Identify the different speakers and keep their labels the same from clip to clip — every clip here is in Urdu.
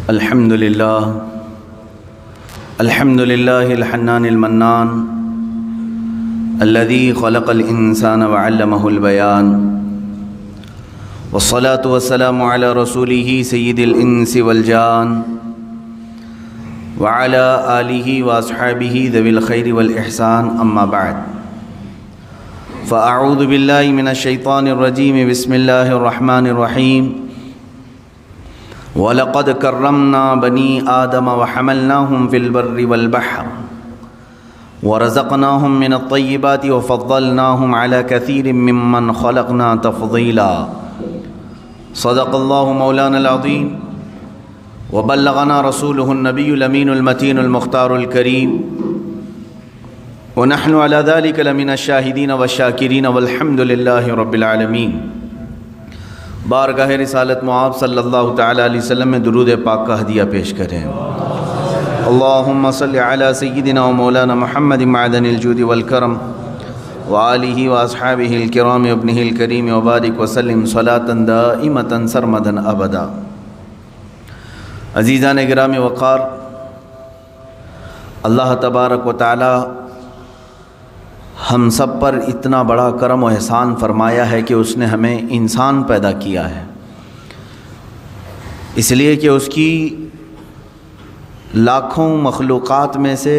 Speaker 1: الحمد لله الحنان المنان الذي خلق الإنسان وعلمه البيان، والصلاة والسلام على رسوله سيد الإنس والجان وعلى آله وأصحابه ذوي الخير والإحسان، أما بعد، فأعوذ بالله من الشيطان الرجيم، بسم الله الرحمن الرحيم. وَلَقَدْ كَرَّمْنَا بَنِي آدَمَ وَحَمَلْنَاهُمْ فِي الْبَرِّ وَالْبَحْرِ وَرَزَقْنَاهُمْ مِنَ الطَّيِّبَاتِ وَفَضَّلْنَاهُمْ عَلَى كَثِيرٍ مِّمَّنْ خَلَقْنَا تَفْضِيلًا. صدق الله مولانا العظيم وبلغنا رسوله النبي الأمين المتين المختار الكريم، ونحن على ذلك لمن الشاهدين والشاكرين، والحمد لله رب العالمين. بارگاہ رسالت معاب صلی اللہ تعالیٰ علیہ وسلم میں درود پاک کا ہدیہ پیش کریں. اللہم صلی علی سیدنا و مولانا محمد معدن الجود والکرم وآلہ واصحابہ الکرام وابنہ الکریم وبارک وسلم صلاۃ دائمۃ سرمدا ابدا. عزیزان گرامی وقار، اللہ تبارک و تعالی ہم سب پر اتنا بڑا کرم و احسان فرمایا ہے کہ اس نے ہمیں انسان پیدا کیا ہے، اس لیے کہ اس کی لاکھوں مخلوقات میں سے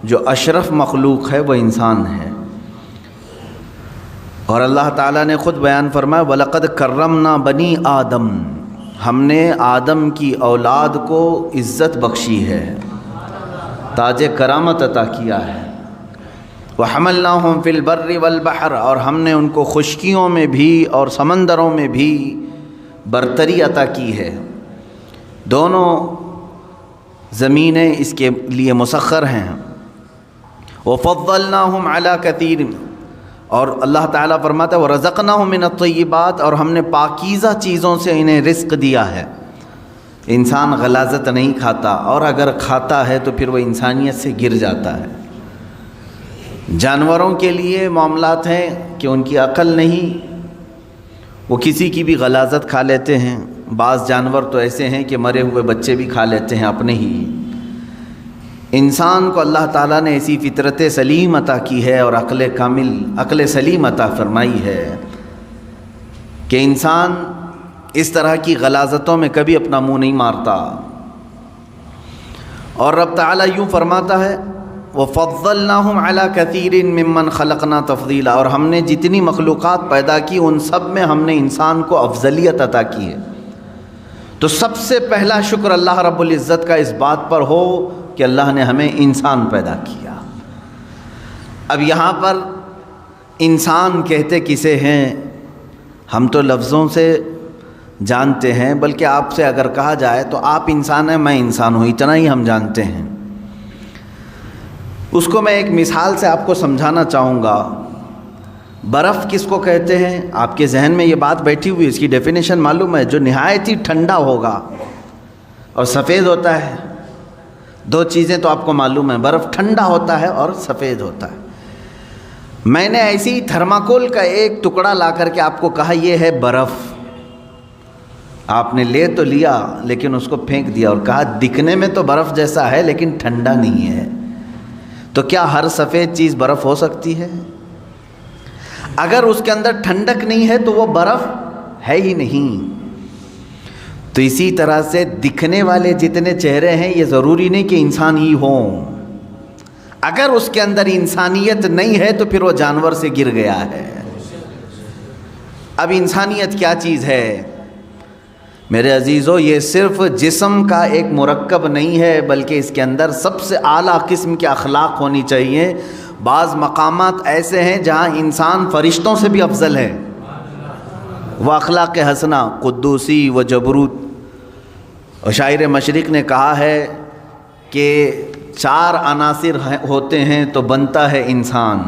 Speaker 1: جو اشرف مخلوق ہے وہ انسان ہے. اور اللہ تعالیٰ نے خود بیان فرمایا وَلَقَدْ كَرَّمْنَا بَنِي آدم، ہم نے آدم کی اولاد کو عزت بخشی ہے، تاج کرامت عطا کیا ہے. وَحَمَلْنَاهُمْ فِي الْبَرِّ وَالْبَحْرِ، اور ہم نے ان کو خشکیوں میں بھی اور سمندروں میں بھی برتری عطا کی ہے. دونوں زمینیں اس کے لیے مسخر ہیں. وَفَضَّلْنَاهُمْ عَلَى كَثِيرٍ، اور اللہ تعالیٰ فرماتا ہے وَرَزَقْنَاهُمْ مِنَ الطَّيِّبَاتِ، اور ہم نے پاکیزہ چیزوں سے انہیں رزق دیا ہے. انسان غلاظت نہیں کھاتا، اور اگر کھاتا ہے تو پھر وہ انسانیت سے گر جاتا ہے. جانوروں کے لیے معاملات ہیں کہ ان کی عقل نہیں، وہ کسی کی بھی غلاظت کھا لیتے ہیں. بعض جانور تو ایسے ہیں کہ مرے ہوئے بچے بھی کھا لیتے ہیں اپنے ہی. انسان کو اللہ تعالیٰ نے ایسی فطرت سلیم عطا کی ہے اور عقل سلیم عطا فرمائی ہے کہ انسان اس طرح کی غلاظتوں میں کبھی اپنا منہ نہیں مارتا. اور رب تعالیٰ یوں فرماتا ہے وَفَضَّلْنَاهُمْ عَلَى كَثِيرٍ مِّمَّنْ خَلَقْنَا تَفْضِيلًا، اور ہم نے جتنی مخلوقات پیدا کی ان سب میں ہم نے انسان کو افضلیت عطا کی ہے. تو سب سے پہلا شکر اللہ رب العزت کا اس بات پر ہو کہ اللہ نے ہمیں انسان پیدا کیا. اب یہاں پر انسان کہتے کسے ہیں؟ ہم تو لفظوں سے جانتے ہیں، بلکہ آپ سے اگر کہا جائے تو آپ انسان ہیں میں انسان ہوں، اتنا ہی ہم جانتے ہیں. اس کو میں ایک مثال سے آپ کو سمجھانا چاہوں گا. برف کس کو کہتے ہیں؟ آپ کے ذہن میں یہ بات بیٹھی ہوئی، اس کی ڈیفینیشن معلوم ہے؟ جو نہایت ہی ٹھنڈا ہوگا اور سفید ہوتا ہے. دو چیزیں تو آپ کو معلوم ہیں، برف ٹھنڈا ہوتا ہے اور سفید ہوتا ہے. میں نے ایسی ہی تھرماکول کا ایک ٹکڑا لا کر کے آپ کو کہا یہ ہے برف. آپ نے لے تو لیا لیکن اس کو پھینک دیا اور کہا دکھنے میں تو برف جیسا ہے لیکن ٹھنڈا نہیں ہے. تو کیا ہر سفید چیز برف ہو سکتی ہے؟ اگر اس کے اندر ٹھنڈک نہیں ہے تو وہ برف ہے ہی نہیں. تو اسی طرح سے دکھنے والے جتنے چہرے ہیں یہ ضروری نہیں کہ انسان ہی ہوں. اگر اس کے اندر انسانیت نہیں ہے تو پھر وہ جانور سے گر گیا ہے. اب انسانیت کیا چیز ہے میرے عزیزو؟ یہ صرف جسم کا ایک مرکب نہیں ہے، بلکہ اس کے اندر سب سے اعلیٰ قسم کے اخلاق ہونی چاہیے. بعض مقامات ایسے ہیں جہاں انسان فرشتوں سے بھی افضل ہے. وہ اخلاق حسنہ، قدوسی و جبروت. اور شاعر مشرق نے کہا ہے کہ 4 عناصر ہوتے ہیں تو بنتا ہے انسان.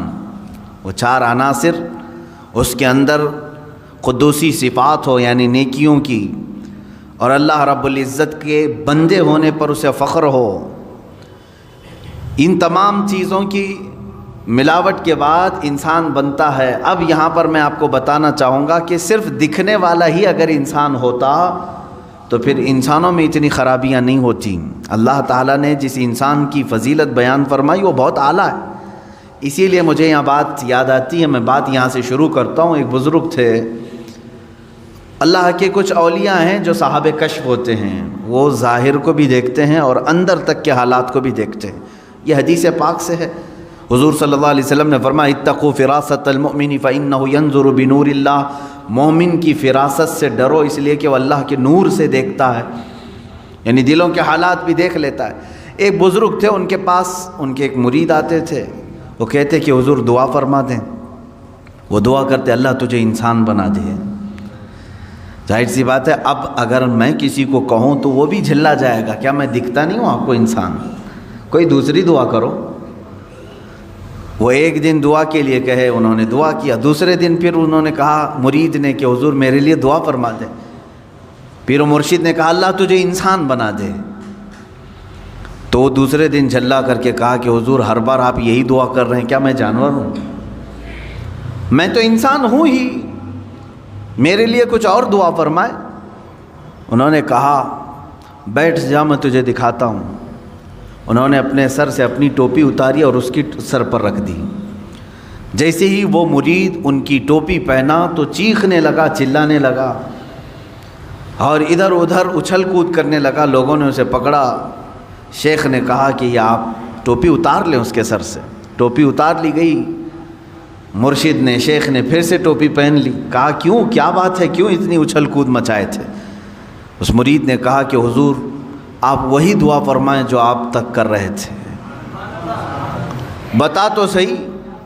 Speaker 1: وہ 4 عناصر، اس کے اندر قدوسی صفات ہو یعنی نیکیوں کی، اور اللہ رب العزت کے بندے ہونے پر اسے فخر ہو. ان تمام چیزوں کی ملاوٹ کے بعد انسان بنتا ہے. اب یہاں پر میں آپ کو بتانا چاہوں گا کہ صرف دکھنے والا ہی اگر انسان ہوتا تو پھر انسانوں میں اتنی خرابیاں نہیں ہوتی۔ اللہ تعالیٰ نے جس انسان کی فضیلت بیان فرمائی وہ بہت اعلیٰ ہے، اسی لیے مجھے یہاں بات یاد آتی ہے، میں بات یہاں سے شروع کرتا ہوں۔ ایک بزرگ تھے، اللہ کے کچھ اولیاء ہیں جو صاحب کشف ہوتے ہیں، وہ ظاہر کو بھی دیکھتے ہیں اور اندر تک کے حالات کو بھی دیکھتے ہیں۔ یہ حدیث پاک سے ہے، حضور صلی اللہ علیہ وسلم نے فرمایا اتقوا فراست المؤمن فإنہ ينظر بنور اللہ، مومن کی فراست سے ڈرو اس لیے کہ وہ اللہ کے نور سے دیکھتا ہے، یعنی دلوں کے حالات بھی دیکھ لیتا ہے۔ ایک بزرگ تھے، ان کے پاس ان کے ایک مرید آتے تھے، وہ کہتے کہ حضور دعا فرما دیں۔ وہ دعا کرتے اللہ تجھے انسان بنا دے۔ ظاہر سی بات ہے، اب اگر میں کسی کو کہوں تو وہ بھی جھلا جائے گا، کیا میں دکھتا نہیں ہوں آپ کو انسان؟ کوئی دوسری دعا کرو۔ وہ ایک دن دعا کے لیے کہے، انہوں نے دعا کیا، دوسرے دن پھر انہوں نے کہا مرید نے کہ حضور میرے لیے دعا فرما دے۔ پیر و مرشد نے کہا اللہ تجھے انسان بنا دے۔ تو دوسرے دن جھلا کر کے کہا کہ حضور ہر بار آپ یہی دعا کر رہے ہیں، کیا میں جانور ہوں؟ میں تو انسان ہوں ہی، میرے لیے کچھ اور دعا فرمائے۔ انہوں نے کہا بیٹھ جا میں تجھے دکھاتا ہوں۔ انہوں نے اپنے سر سے اپنی ٹوپی اتاری اور اس کی سر پر رکھ دی۔ جیسے ہی وہ مرید ان کی ٹوپی پہنا تو چیخنے لگا، چلانے لگا اور ادھر ادھر اچھل کود کرنے لگا۔ لوگوں نے اسے پکڑا۔ شیخ نے کہا کہ یہ آپ ٹوپی اتار لیں اس کے سر سے۔ ٹوپی اتار لی گئی۔ مرشد نے، شیخ نے پھر سے ٹوپی پہن لی۔ کہا کیوں، کیا بات ہے، کیوں اتنی اچھل کود مچائے تھے؟ اس مرید نے کہا کہ حضور آپ وہی دعا فرمائیں جو آپ تک کر رہے تھے۔ بتا تو صحیح۔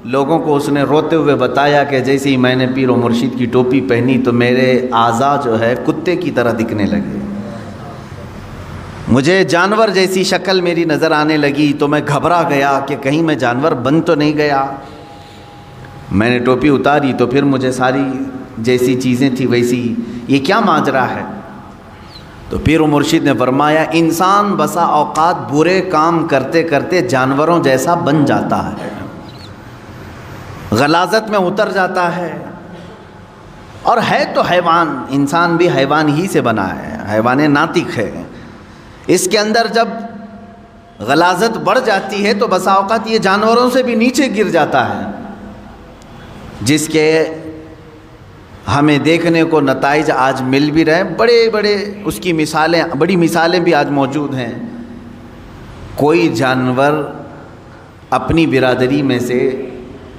Speaker 1: لوگوں کو اس نے روتے ہوئے بتایا کہ جیسے ہی میں نے پیر و مرشد کی ٹوپی پہنی تو میرے اعضاء جو ہے کتے کی طرح دکھنے لگے، مجھے جانور جیسی شکل میری نظر آنے لگی، تو میں گھبرا گیا کہ کہیں میں جانور بن تو نہیں گیا۔ میں نے ٹوپی اتاری تو پھر مجھے ساری جیسی چیزیں تھی ویسی، یہ کیا ماجرا ہے؟ تو پیر و مرشد نے فرمایا انسان بسا اوقات برے کام کرتے کرتے جانوروں جیسا بن جاتا ہے، غلاظت میں اتر جاتا ہے، اور ہے تو حیوان، انسان بھی حیوان ہی سے بنا ہے، حیوان ناطق ہے۔ اس کے اندر جب غلاظت بڑھ جاتی ہے تو بسا اوقات یہ جانوروں سے بھی نیچے گر جاتا ہے، جس کے ہمیں دیکھنے کو نتائج آج مل بھی رہے ہیں۔ بڑے بڑے اس کی مثالیں، بڑی مثالیں بھی آج موجود ہیں۔ کوئی جانور اپنی برادری میں سے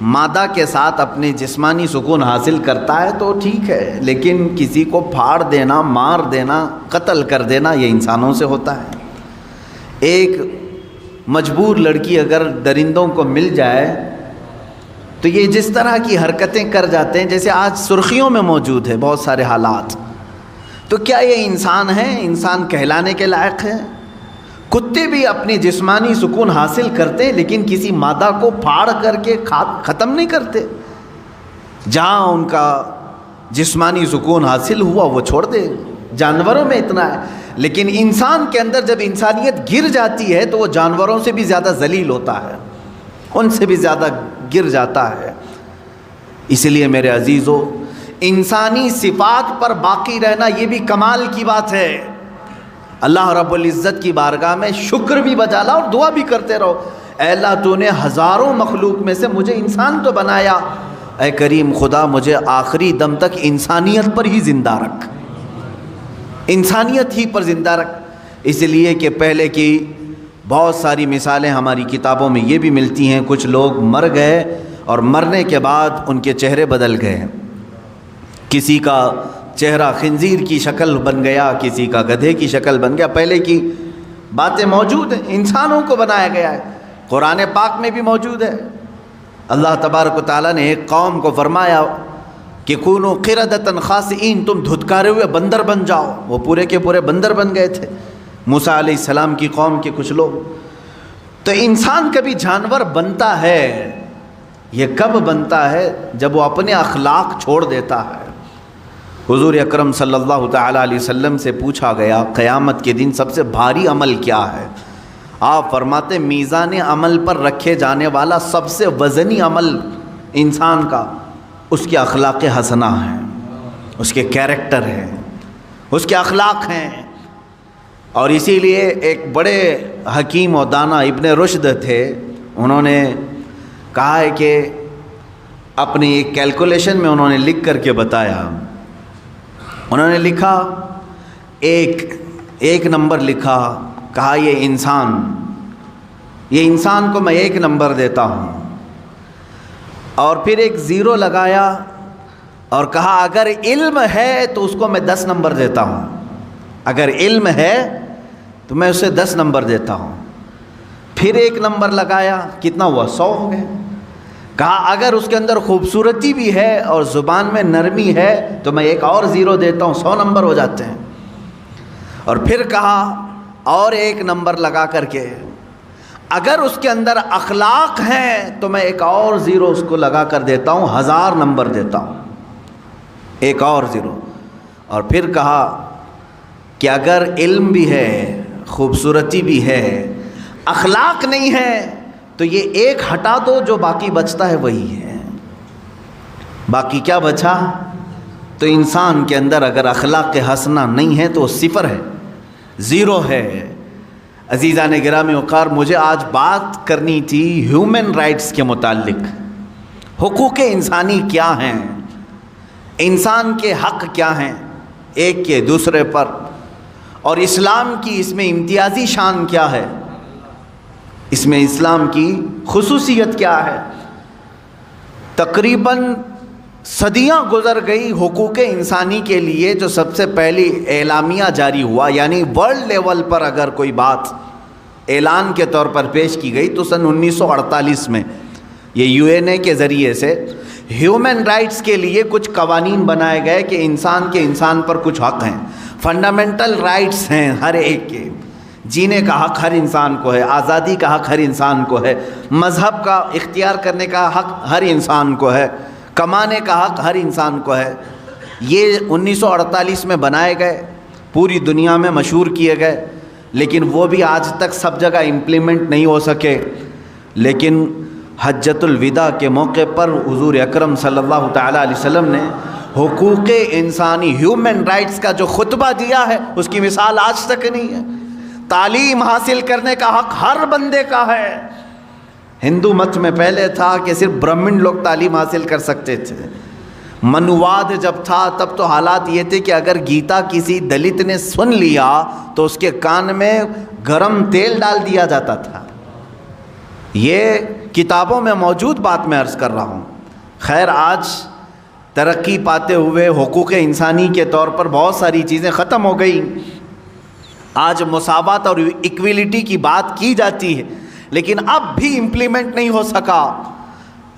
Speaker 1: مادہ کے ساتھ اپنے جسمانی سکون حاصل کرتا ہے تو ٹھیک ہے، لیکن کسی کو پھاڑ دینا، مار دینا، قتل کر دینا یہ انسانوں سے ہوتا ہے۔ ایک مجبور لڑکی اگر درندوں کو مل جائے تو یہ جس طرح کی حرکتیں کر جاتے ہیں، جیسے آج سرخیوں میں موجود ہے بہت سارے حالات، تو کیا یہ انسان ہیں؟ انسان کہلانے کے لائق ہے؟ کتے بھی اپنی جسمانی سکون حاصل کرتے ہیں لیکن کسی مادہ کو پھاڑ کر کے ختم نہیں کرتے۔ جہاں ان کا جسمانی سکون حاصل ہوا وہ چھوڑ دے۔ جانوروں میں اتنا ہے، لیکن انسان کے اندر جب انسانیت گر جاتی ہے تو وہ جانوروں سے بھی زیادہ ذلیل ہوتا ہے، ان سے بھی زیادہ گر جاتا ہے۔ اس لیے میرے عزیزو، انسانی صفات پر باقی رہنا یہ بھی کمال کی بات ہے۔ اللہ رب العزت کی بارگاہ میں شکر بھی بجا لا اور دعا بھی کرتے رہو، اے اللہ تو نے ہزاروں مخلوق میں سے مجھے انسان تو بنایا، اے کریم خدا مجھے آخری دم تک انسانیت پر ہی زندہ رکھ، انسانیت ہی پر زندہ رکھ۔ اس لیے کہ پہلے کی بہت ساری مثالیں ہماری کتابوں میں یہ بھی ملتی ہیں، کچھ لوگ مر گئے اور مرنے کے بعد ان کے چہرے بدل گئے، کسی کا چہرہ خنزیر کی شکل بن گیا، کسی کا گدھے کی شکل بن گیا۔ پہلے کی باتیں موجود ہیں، انسانوں کو بنایا گیا ہے، قرآن پاک میں بھی موجود ہے۔ اللہ تبارک و تعالیٰ نے ایک قوم کو فرمایا کہ کونوا قردۃ خاسئین، تم دھتکارے ہوئے بندر بن جاؤ، وہ پورے کے پورے بندر بن گئے تھے، موسیٰ علیہ السلام کی قوم کے کچھ لوگ۔ تو انسان کبھی جانور بنتا ہے، یہ کب بنتا ہے؟ جب وہ اپنے اخلاق چھوڑ دیتا ہے۔ حضور اکرم صلی اللہ تعالیٰ علیہ وسلم سے پوچھا گیا قیامت کے دن سب سے بھاری عمل کیا ہے؟ آپ فرماتے میزان عمل پر رکھے جانے والا سب سے وزنی عمل انسان کا اس کے اخلاق حسنہ ہیں، اس کے کیریکٹر ہیں، اس کے اخلاق ہیں۔ اور اسی لیے ایک بڑے حکیم و دانا ابن رشد تھے، انہوں نے کہا ہے کہ اپنی ایک کیلکولیشن میں انہوں نے لکھ کر کے بتایا، انہوں نے لکھا ایک نمبر لکھا، کہا یہ انسان کو میں 1 نمبر دیتا ہوں، اور پھر ایک 0 لگایا اور کہا اگر علم ہے تو اس کو میں 10 نمبر دیتا ہوں، اگر علم ہے تو میں اسے 10 نمبر دیتا ہوں، پھر 1 نمبر لگایا، کتنا ہوا؟ 100 ہو گئے۔ کہا اگر اس کے اندر خوبصورتی بھی ہے اور زبان میں نرمی ہے تو میں ایک اور 0 دیتا ہوں، 100 نمبر ہو جاتے ہیں۔ اور پھر کہا اور 1 نمبر لگا کر کے اگر اس کے اندر اخلاق ہیں تو میں ایک اور 0 اس کو لگا کر دیتا ہوں، 1000 نمبر دیتا ہوں، ایک اور 0۔ اور پھر کہا کہ اگر علم بھی ہے، خوبصورتی بھی ہے، اخلاق نہیں ہے تو یہ 1 ہٹا دو، جو باقی بچتا ہے وہی ہے۔ باقی کیا بچا؟ تو انسان کے اندر اگر اخلاق حسنہ نہیں ہے تو وہ 0 ہے، 0 ہے۔ عزیزان گرامی وقار، مجھے آج بات کرنی تھی ہیومن رائٹس کے متعلق۔ حقوق انسانی کیا ہیں؟ انسان کے حق کیا ہیں ایک کے دوسرے پر؟ اور اسلام کی اس میں امتیازی شان کیا ہے؟ اس میں اسلام کی خصوصیت کیا ہے؟ تقریباً صدیاں گزر گئی حقوق انسانی کے لیے، جو سب سے پہلی اعلامیہ جاری ہوا، یعنی ورلڈ لیول پر اگر کوئی بات اعلان کے طور پر پیش کی گئی تو سن 1948 میں یہ UN کے ذریعے سے ہیومن رائٹس کے لیے کچھ قوانین بنائے گئے کہ انسان کے انسان پر کچھ حق ہیں، فنڈامنٹل رائٹس ہیں ہر ایک کے۔ جینے کا حق ہر انسان کو ہے، آزادی کا حق ہر انسان کو ہے، مذہب کا اختیار کرنے کا حق ہر انسان کو ہے، کمانے کا حق ہر انسان کو ہے۔ یہ 1948 میں بنائے گئے، پوری دنیا میں مشہور کیے گئے، لیکن وہ بھی آج تک سب جگہ امپلیمنٹ نہیں ہو سکے۔ لیکن حجۃ الوداع کے موقع پر حضور اکرم صلی اللہ تعالیٰ علیہ وسلم نے حقوق انسانی، ہیومن رائٹس کا جو خطبہ دیا ہے اس کی مثال آج تک نہیں ہے۔ تعلیم حاصل کرنے کا حق ہر بندے کا ہے۔ ہندو مت میں پہلے تھا کہ صرف برہمن لوگ تعلیم حاصل کر سکتے تھے۔ منواد جب تھا تب تو حالات یہ تھے کہ اگر گیتا کسی دلت نے سن لیا تو اس کے کان میں گرم تیل ڈال دیا جاتا تھا۔ یہ کتابوں میں موجود بات میں عرض کر رہا ہوں۔ خیر، آج ترقی پاتے ہوئے حقوق انسانی کے طور پر بہت ساری چیزیں ختم ہو گئی۔ آج مساوات اور ایکویلٹی کی بات کی جاتی ہے، لیکن اب بھی امپلیمنٹ نہیں ہو سکا۔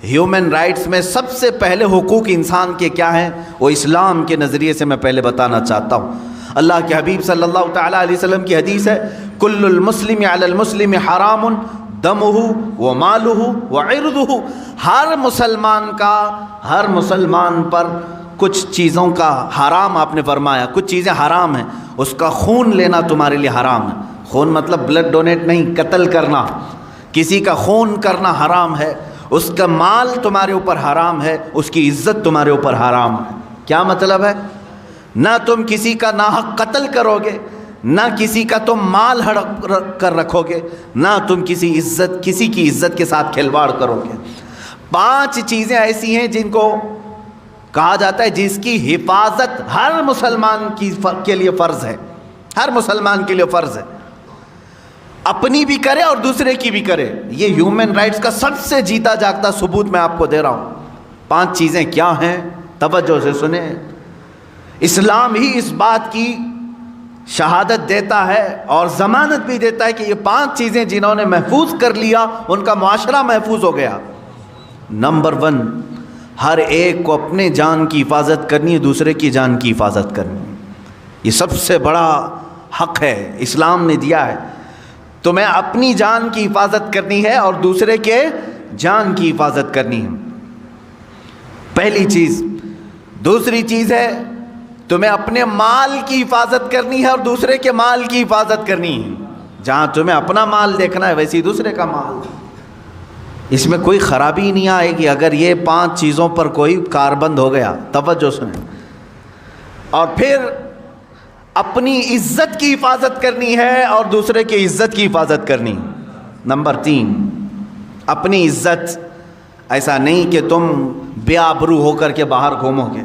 Speaker 1: ہیومن رائٹس میں سب سے پہلے حقوق انسان کے کیا ہیں، وہ اسلام کے نظریے سے میں پہلے بتانا چاہتا ہوں۔ اللہ کے حبیب صلی اللہ تعالیٰ علیہ وسلم کی حدیث ہے، کل المسلم علی المسلم حرام دمہ و مالہ و عرضہ۔ ہر مسلمان پر کچھ چیزوں کا حرام، آپ نے فرمایا کچھ چیزیں حرام ہیں، اس کا خون لینا تمہارے لیے حرام ہے۔ خون مطلب بلڈ ڈونیٹ نہیں، قتل کرنا، کسی کا خون کرنا حرام ہے۔ اس کا مال تمہارے اوپر حرام ہے، اس کی عزت تمہارے اوپر حرام ہے۔ کیا مطلب ہے؟ نہ تم کسی کا ناحق قتل کرو گے، نہ کسی کا تم مال ہڑپ کر رکھو گے، نہ تم کسی کی عزت کے ساتھ کھلواڑ کرو گے۔ 5 چیزیں ایسی ہیں جن کو کہا جاتا ہے جس کی حفاظت ہر مسلمان کے لیے فرض ہے، ہر مسلمان کے لیے فرض ہے، اپنی بھی کرے اور دوسرے کی بھی کرے۔ یہ ہیومن رائٹس کا سب سے جیتا جاگتا ثبوت میں آپ کو دے رہا ہوں۔ 5 چیزیں کیا ہیں؟ توجہ سے سنیں۔ اسلام ہی اس بات کی شہادت دیتا ہے اور ضمانت بھی دیتا ہے کہ یہ 5 چیزیں جنہوں نے محفوظ کر لیا ان کا معاشرہ محفوظ ہو گیا۔ نمبر 1، ہر ایک کو اپنے جان کی حفاظت کرنی ہے، دوسرے کی جان کی حفاظت کرنی ہے۔ یہ سب سے بڑا حق ہے، اسلام نے دیا ہے۔ تمہیں اپنی جان کی حفاظت کرنی ہے اور دوسرے کے جان کی حفاظت کرنی ہے، پہلی چیز۔ دوسری چیز ہے تمہیں اپنے مال کی حفاظت کرنی ہے اور دوسرے کے مال کی حفاظت کرنی ہے۔ جہاں تمہیں اپنا مال دیکھنا ہے ویسے ہی دوسرے کا مال۔ اس میں کوئی خرابی نہیں آئے گی اگر یہ 5 چیزوں پر کوئی کاربند ہو گیا۔ توجہ سنیں۔ اور پھر اپنی عزت کی حفاظت کرنی ہے اور دوسرے کی عزت کی حفاظت کرنی. نمبر 3، اپنی عزت. ایسا نہیں کہ تم بے آبرو ہو کر کے باہر گھومو گے.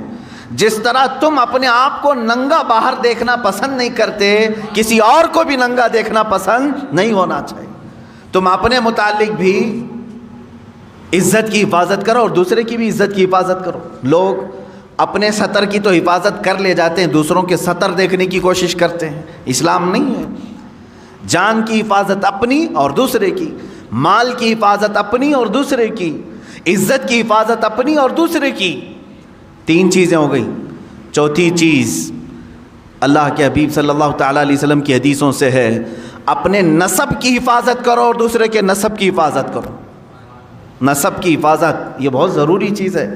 Speaker 1: جس طرح تم اپنے آپ کو ننگا باہر دیکھنا پسند نہیں کرتے، کسی اور کو بھی ننگا دیکھنا پسند نہیں ہونا چاہیے. تم اپنے متعلق بھی عزت کی حفاظت کرو اور دوسرے کی بھی عزت کی حفاظت کرو. لوگ اپنے سطر کی تو حفاظت کر لے جاتے ہیں، دوسروں کے سطر دیکھنے کی کوشش کرتے ہیں. اسلام نہیں ہے. جان کی حفاظت اپنی اور دوسرے کی، مال کی حفاظت اپنی اور دوسرے کی، عزت کی حفاظت اپنی اور دوسرے کی. 3 چیزیں ہو گئی. چوتھی چیز اللہ کے حبیب صلی اللہ تعالیٰ علیہ وسلم کی حدیثوں سے ہے، اپنے نسب کی حفاظت کرو اور دوسرے کے نسب کی حفاظت کرو. نسب کی حفاظت یہ بہت ضروری چیز ہے.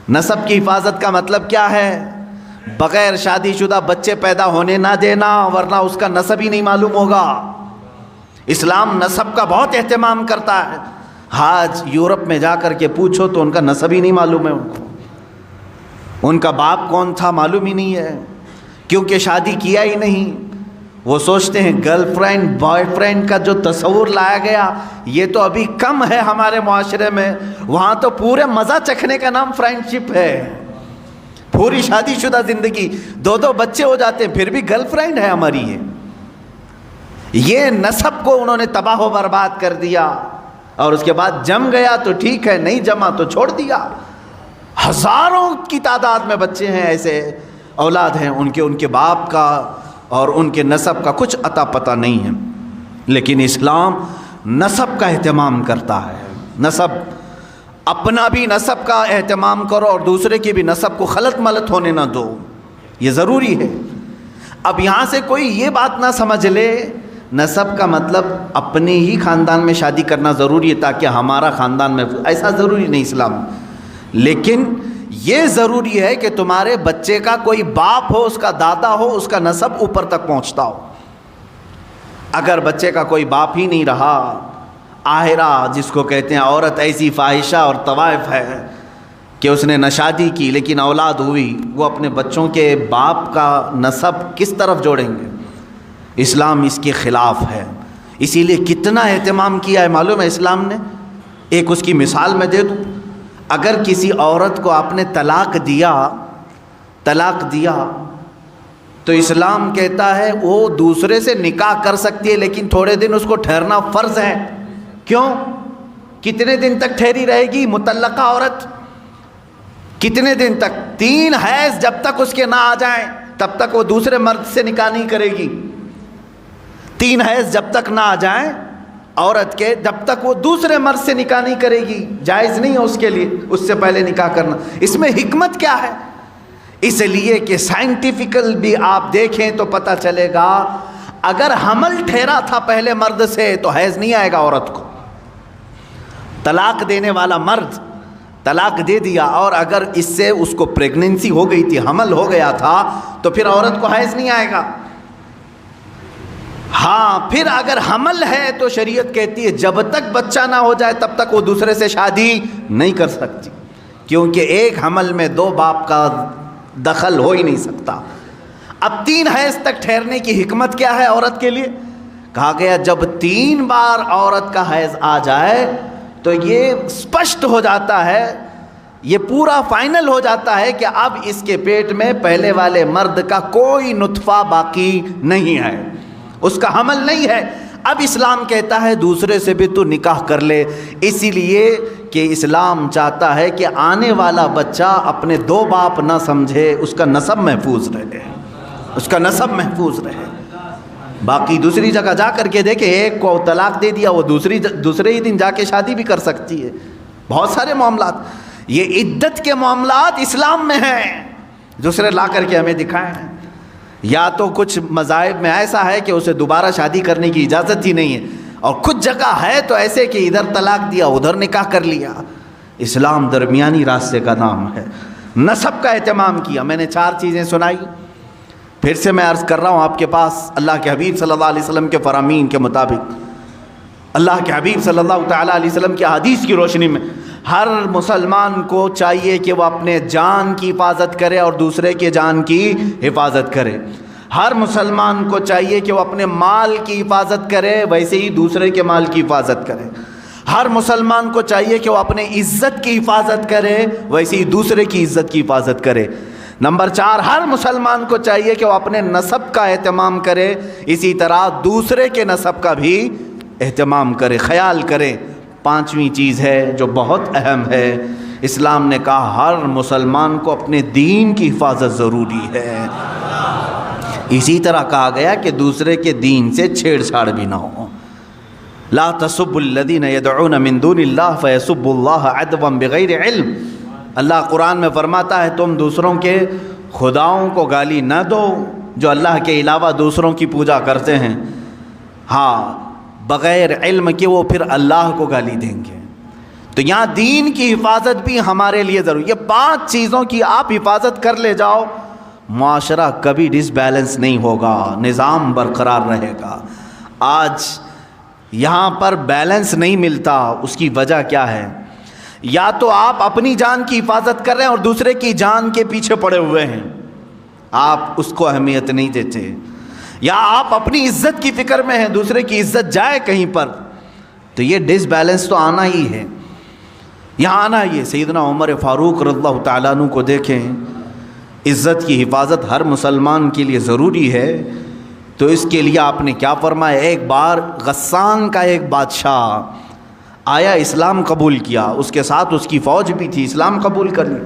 Speaker 1: نسب کی حفاظت کا مطلب کیا ہے؟ بغیر شادی شدہ بچے پیدا ہونے نہ دینا، ورنہ اس کا نسب ہی نہیں معلوم ہوگا. اسلام نسب کا بہت اہتمام کرتا ہے. آج یورپ میں جا کر کے پوچھو تو ان کا نسب ہی نہیں معلوم ہے. ان کا باپ کون تھا معلوم ہی نہیں ہے، کیونکہ شادی کیا ہی نہیں. وہ سوچتے ہیں گرل فرینڈ بوائے فرینڈ کا جو تصور لایا گیا یہ تو ابھی کم ہے ہمارے معاشرے میں. وہاں تو پورے مزہ چکھنے کا نام فرینڈ شپ ہے. پوری شادی شدہ زندگی 2 بچے ہو جاتے ہیں پھر بھی گرل فرینڈ ہے ہماری. یہ نسب کو انہوں نے تباہ و برباد کر دیا. اور اس کے بعد جم گیا تو ٹھیک ہے، نہیں جما تو چھوڑ دیا. ہزاروں کی تعداد میں بچے ہیں، ایسے اولاد ہیں ان کے باپ کا اور ان کے نسب کا کچھ عطا پتہ نہیں ہے. لیکن اسلام نسب کا اہتمام کرتا ہے. نسب، اپنا بھی نسب کا اہتمام کرو اور دوسرے کی بھی نسب کو خلط ملط ہونے نہ دو. یہ ضروری ہے. اب یہاں سے کوئی یہ بات نہ سمجھ لے نسب کا مطلب اپنے ہی خاندان میں شادی کرنا ضروری ہے تاکہ ہمارا خاندان میں، ایسا ضروری نہیں اسلام. لیکن یہ ضروری ہے کہ تمہارے بچے کا کوئی باپ ہو، اس کا دادا ہو، اس کا نسب اوپر تک پہنچتا ہو. اگر بچے کا کوئی باپ ہی نہیں رہا، آہرہ جس کو کہتے ہیں، عورت ایسی فاحشہ اور طوائف ہے کہ اس نے نہ شادی کی لیکن اولاد ہوئی، وہ اپنے بچوں کے باپ کا نسب کس طرف جوڑیں گے؟ اسلام اس کے خلاف ہے. اسی لیے کتنا اہتمام کیا ہے معلوم ہے اسلام نے. ایک اس کی مثال میں دے دوں. اگر کسی عورت کو آپ نے طلاق دیا تو اسلام کہتا ہے وہ دوسرے سے نکاح کر سکتی ہے، لیکن تھوڑے دن اس کو ٹھہرنا فرض ہے. کیوں؟ کتنے دن تک ٹھہری رہے گی مطلقہ عورت؟ کتنے دن تک؟ 3 حیض جب تک اس کے نہ آ جائیں تب تک وہ دوسرے مرد سے نکاح نہیں کرے گی. 3 حیض جب تک نہ آ جائیں عورت کے، جب تک وہ دوسرے مرد سے نکاح نہیں کرے گی. جائز نہیں ہے اس کے لیے اس سے پہلے نکاح کرنا. اس میں حکمت کیا ہے؟ اس لیے کہ سائنٹیفیکل بھی آپ دیکھیں تو پتہ چلے گا اگر حمل ٹھہرا تھا پہلے مرد سے تو حیض نہیں آئے گا عورت کو. طلاق دینے والا مرد طلاق دے دیا اور اگر اس سے اس کو پریگننسی ہو گئی تھی، حمل ہو گیا تھا، تو پھر عورت کو حیض نہیں آئے گا. ہاں پھر اگر حمل ہے تو شریعت کہتی ہے جب تک بچہ نہ ہو جائے تب تک وہ دوسرے سے شادی نہیں کر سکتی، کیونکہ ایک حمل میں 2 باپ کا دخل ہو ہی نہیں سکتا. اب 3 حیض تک ٹھہرنے کی حکمت کیا ہے عورت کے لیے؟ کہا گیا جب 3 بار عورت کا حیض آ جائے تو یہ اسپشٹ ہو جاتا ہے، یہ پورا فائنل ہو جاتا ہے کہ اب اس کے پیٹ میں پہلے والے مرد کا کوئی نطفہ باقی نہیں ہے، اس کا حمل نہیں ہے. اب اسلام کہتا ہے دوسرے سے بھی تو نکاح کر لے، اسی لیے کہ اسلام چاہتا ہے کہ آنے والا بچہ اپنے 2 باپ نہ سمجھے، اس کا نسب محفوظ رہے، اس کا نسب محفوظ رہے. باقی دوسری جگہ جا کر کے دیکھے، ایک کو طلاق دے دیا وہ دوسرے ہی دن جا کے شادی بھی کر سکتی ہے. بہت سارے معاملات، یہ عدت کے معاملات اسلام میں ہیں، دوسرے لا کر کے ہمیں دکھائیں. یا تو کچھ مذاہب میں ایسا ہے کہ اسے دوبارہ شادی کرنے کی اجازت ہی نہیں ہے، اور کچھ جگہ ہے تو ایسے کہ ادھر طلاق دیا ادھر نکاح کر لیا. اسلام درمیانی راستے کا نام ہے. نسب کا اہتمام کیا. میں نے 4 چیزیں سنائی، پھر سے میں عرض کر رہا ہوں آپ کے پاس. اللہ کے حبیب صلی اللہ علیہ وسلم کے فرامین کے مطابق، اللہ کے حبیب صلی اللہ تعالیٰ علیہ وسلم کی حدیث کی روشنی میں ہر مسلمان کو چاہیے کہ وہ اپنے جان کی حفاظت کرے اور دوسرے کے جان کی حفاظت کرے. ہر مسلمان کو چاہیے کہ وہ اپنے مال کی حفاظت کرے، ویسے ہی دوسرے کے مال کی حفاظت کرے۔ ہر مسلمان کو چاہیے کہ وہ اپنے عزت کی حفاظت کرے، ویسے ہی دوسرے کی عزت کی حفاظت کرے۔ نمبر 4، ہر مسلمان کو چاہیے کہ وہ اپنے نسب کا اہتمام کرے، اسی طرح دوسرے کے نسب کا بھی اہتمام کرے، خیال کرے۔ 5ویں چیز ہے جو بہت اہم ہے، اسلام نے کہا ہر مسلمان کو اپنے دین کی حفاظت ضروری ہے۔ اسی طرح کہا گیا کہ دوسرے کے دین سے چھیڑ چھاڑ بھی نہ ہو۔ لا تسبوا الذین یدعون من دون اللہ فیسبوا اللہ عدوا بغیر علم۔ اللہ قرآن میں فرماتا ہے تم دوسروں کے خداؤں کو گالی نہ دو جو اللہ کے علاوہ دوسروں کی پوجا کرتے ہیں، ہاں بغیر علم کے وہ پھر اللہ کو گالی دیں گے۔ تو یہاں دین کی حفاظت بھی ہمارے لیے ضروری۔ یہ 5 چیزوں کی آپ حفاظت کر لے جاؤ، معاشرہ کبھی ڈس بیلنس نہیں ہوگا، نظام برقرار رہے گا۔ آج یہاں پر بیلنس نہیں ملتا، اس کی وجہ کیا ہے؟ یا تو آپ اپنی جان کی حفاظت کر رہے ہیں اور دوسرے کی جان کے پیچھے پڑے ہوئے ہیں، آپ اس کو اہمیت نہیں دیتے، یا آپ اپنی عزت کی فکر میں ہیں، دوسرے کی عزت جائے کہیں پر، تو یہ ڈس بیلنس تو آنا ہی ہے، یہاں آنا ہی ہے۔ سیدنا عمر فاروق رضی اللہ تعالیٰ عنہ کو دیکھیں، عزت کی حفاظت ہر مسلمان کے لیے ضروری ہے، تو اس کے لیے آپ نے کیا فرمایا؟ ایک بار غسان کا ایک بادشاہ آیا، اسلام قبول کیا، اس کے ساتھ اس کی فوج بھی تھی، اسلام قبول کر لی۔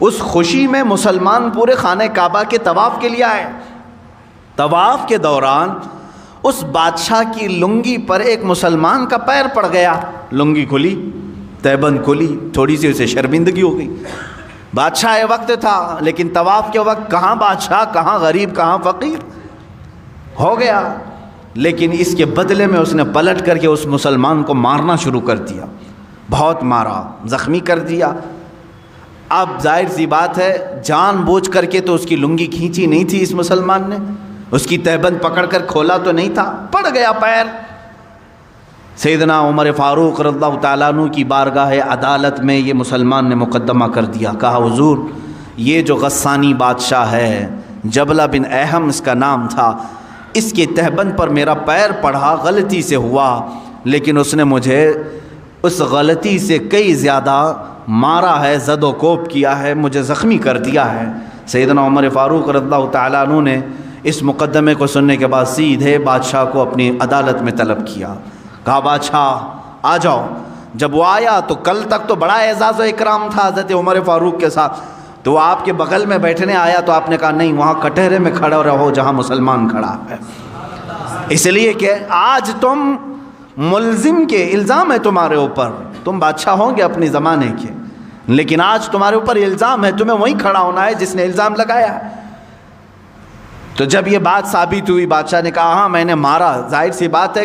Speaker 1: اس خوشی میں مسلمان پورے خانہ کعبہ کے طواف کے لیے آئے۔ طواف کے دوران اس بادشاہ کی لنگی پر ایک مسلمان کا پیر پڑ گیا، لنگی کھلی، تہبند کھلی، تھوڑی سی اسے شرمندگی ہو گئی۔ بادشاہ وقت تھا، لیکن طواف کے وقت کہاں بادشاہ، کہاں غریب، کہاں فقیر، ہو گیا۔ لیکن اس کے بدلے میں اس نے پلٹ کر کے اس مسلمان کو مارنا شروع کر دیا، بہت مارا، زخمی کر دیا۔ اب ظاہر سی بات ہے جان بوجھ کر کے تو اس کی لنگی کھینچی نہیں تھی اس مسلمان نے، اس کی تہبند پکڑ کر کھولا تو نہیں تھا، پڑ گیا پیر۔ سیدنا عمر فاروق رضی اللہ تعالیٰ عنہ کی بارگاہ عدالت میں یہ مسلمان نے مقدمہ کر دیا، کہا حضور یہ جو غسانی بادشاہ ہے، جبلہ بن احم اس کا نام تھا، اس کے تہبند پر میرا پیر پڑھا، غلطی سے ہوا، لیکن اس نے مجھے اس غلطی سے کئی زیادہ مارا ہے، زد و کوب کیا ہے، مجھے زخمی کر دیا ہے۔ سیدنا عمر فاروق رضی اللہ تعالیٰ عنہ نے اس مقدمے کو سننے کے بعد سیدھے بادشاہ کو اپنی عدالت میں طلب کیا، کہا بادشاہ آ جاؤ۔ جب وہ آیا تو کل تک تو بڑا اعزاز و اکرام تھا حضرت عمر فاروق کے ساتھ، تو وہ آپ کے بغل میں بیٹھنے آیا تو آپ نے کہا نہیں، وہاں کٹہرے میں کھڑا رہو جہاں مسلمان کھڑا ہے، اس لیے کہ آج تم ملزم کے الزام ہے تمہارے اوپر، تم بادشاہ ہوں گے اپنے زمانے کے، لیکن آج تمہارے اوپر الزام ہے، تمہیں وہیں کھڑا ہونا ہے جس نے الزام لگایا ہے۔ تو جب یہ بات ثابت ہوئی، بادشاہ نے کہا ہاں میں نے مارا، ظاہر سی بات ہے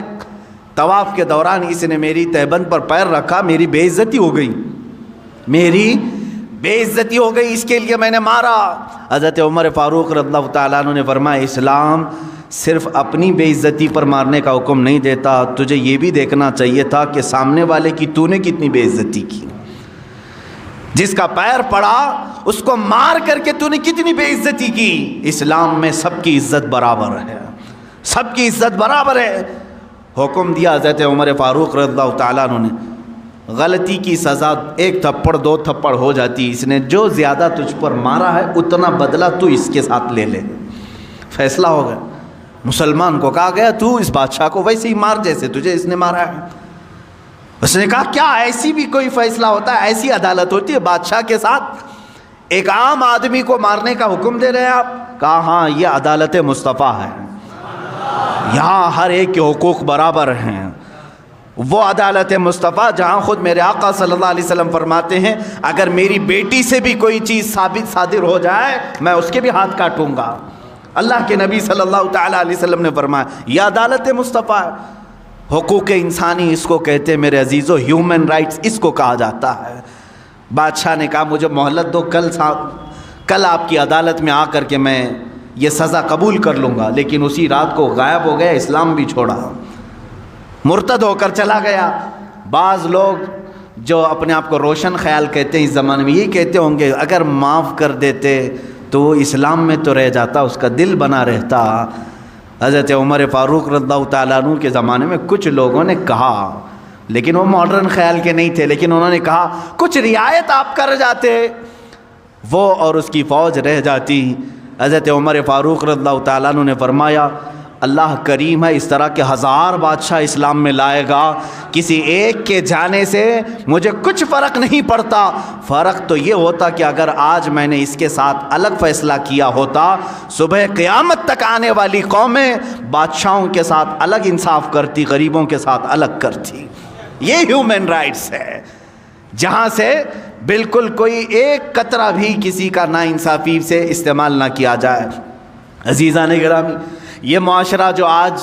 Speaker 1: طواف کے دوران اس نے میری تہبند پر پیر رکھا، میری بے عزتی ہو گئی، میری بے عزتی ہو گئی، اس کے لیے میں نے مارا۔ حضرت عمر فاروق رضی اللہ تعالیٰ عنہ نے فرمایا اسلام صرف اپنی بے عزتی پر مارنے کا حکم نہیں دیتا، تجھے یہ بھی دیکھنا چاہیے تھا کہ سامنے والے کی تو نے کتنی بے عزتی کی، جس کا پیر پڑا اس کو مار کر کے تو نے کتنی بے عزتی کی۔ اسلام میں سب کی عزت برابر ہے، سب کی عزت برابر ہے۔ حکم دیا حضرت عمر فاروق رضی اللہ تعالیٰ عنہ نے، غلطی کی سزا 1 تھپڑ 2 تھپڑ ہو جاتی، اس نے جو زیادہ تجھ پر مارا ہے اتنا بدلہ تو اس کے ساتھ لے لے۔ فیصلہ ہو گیا، مسلمان کو کہا گیا تو اس بادشاہ کو ویسے ہی مار جیسے تجھے اس نے مارا ہے۔ اس نے کہا کیا ایسی بھی کوئی فیصلہ ہوتا ہے، ایسی عدالت ہوتی ہے بادشاہ کے ساتھ ایک عام آدمی کو مارنے کا حکم دے رہے ہیں آپ؟ کہا ہاں یہ عدالت مصطفیٰ ہے، یہاں ہر ایک کے حقوق برابر ہیں۔ وہ عدالت مصطفیٰ جہاں خود میرے آقا صلی اللہ علیہ وسلم فرماتے ہیں اگر میری بیٹی سے بھی کوئی چیز ثابت صادر ہو جائے میں اس کے بھی ہاتھ کاٹوں گا۔ اللہ کے نبی صلی اللہ تعالیٰ علیہ وسلم نے فرمایا یہ عدالت مصطفیٰ ہے۔ حقوق انسانی اس کو کہتے ہیں میرے عزیزو، ہیومن رائٹس اس کو کہا جاتا ہے۔ بادشاہ نے کہا مجھے مہلت دو، کل آپ کی عدالت میں آ کر کے میں یہ سزا قبول کر لوں گا، لیکن اسی رات کو غائب ہو گیا، اسلام بھی چھوڑا، مرتد ہو کر چلا گیا۔ بعض لوگ جو اپنے آپ کو روشن خیال کہتے ہیں اس زمانے میں یہ کہتے ہوں گے اگر معاف کر دیتے تو وہ اسلام میں تو رہ جاتا، اس کا دل بنا رہتا۔ حضرت عمر فاروق رضی اللہ تعالیٰ عنہ کے زمانے میں کچھ لوگوں نے کہا، لیکن وہ ماڈرن خیال کے نہیں تھے، لیکن انہوں نے کہا کچھ رعایت آپ کر جاتے، وہ اور اس کی فوج رہ جاتی۔ حضرت عمر فاروق رضی اللہ تعالیٰ عنہ نے فرمایا اللہ کریم ہے، اس طرح کے 1000 بادشاہ اسلام میں لائے گا، کسی ایک کے جانے سے مجھے کچھ فرق نہیں پڑتا۔ فرق تو یہ ہوتا کہ اگر آج میں نے اس کے ساتھ الگ فیصلہ کیا ہوتا، صبح قیامت تک آنے والی قومیں بادشاہوں کے ساتھ الگ انصاف کرتی، غریبوں کے ساتھ الگ کرتی۔ یہ ہیومن رائٹس ہے، جہاں سے بالکل کوئی ایک قطرہ بھی کسی کا ناانصافی سے استعمال نہ کیا جائے۔ عزیزان گرامی، یہ معاشرہ جو آج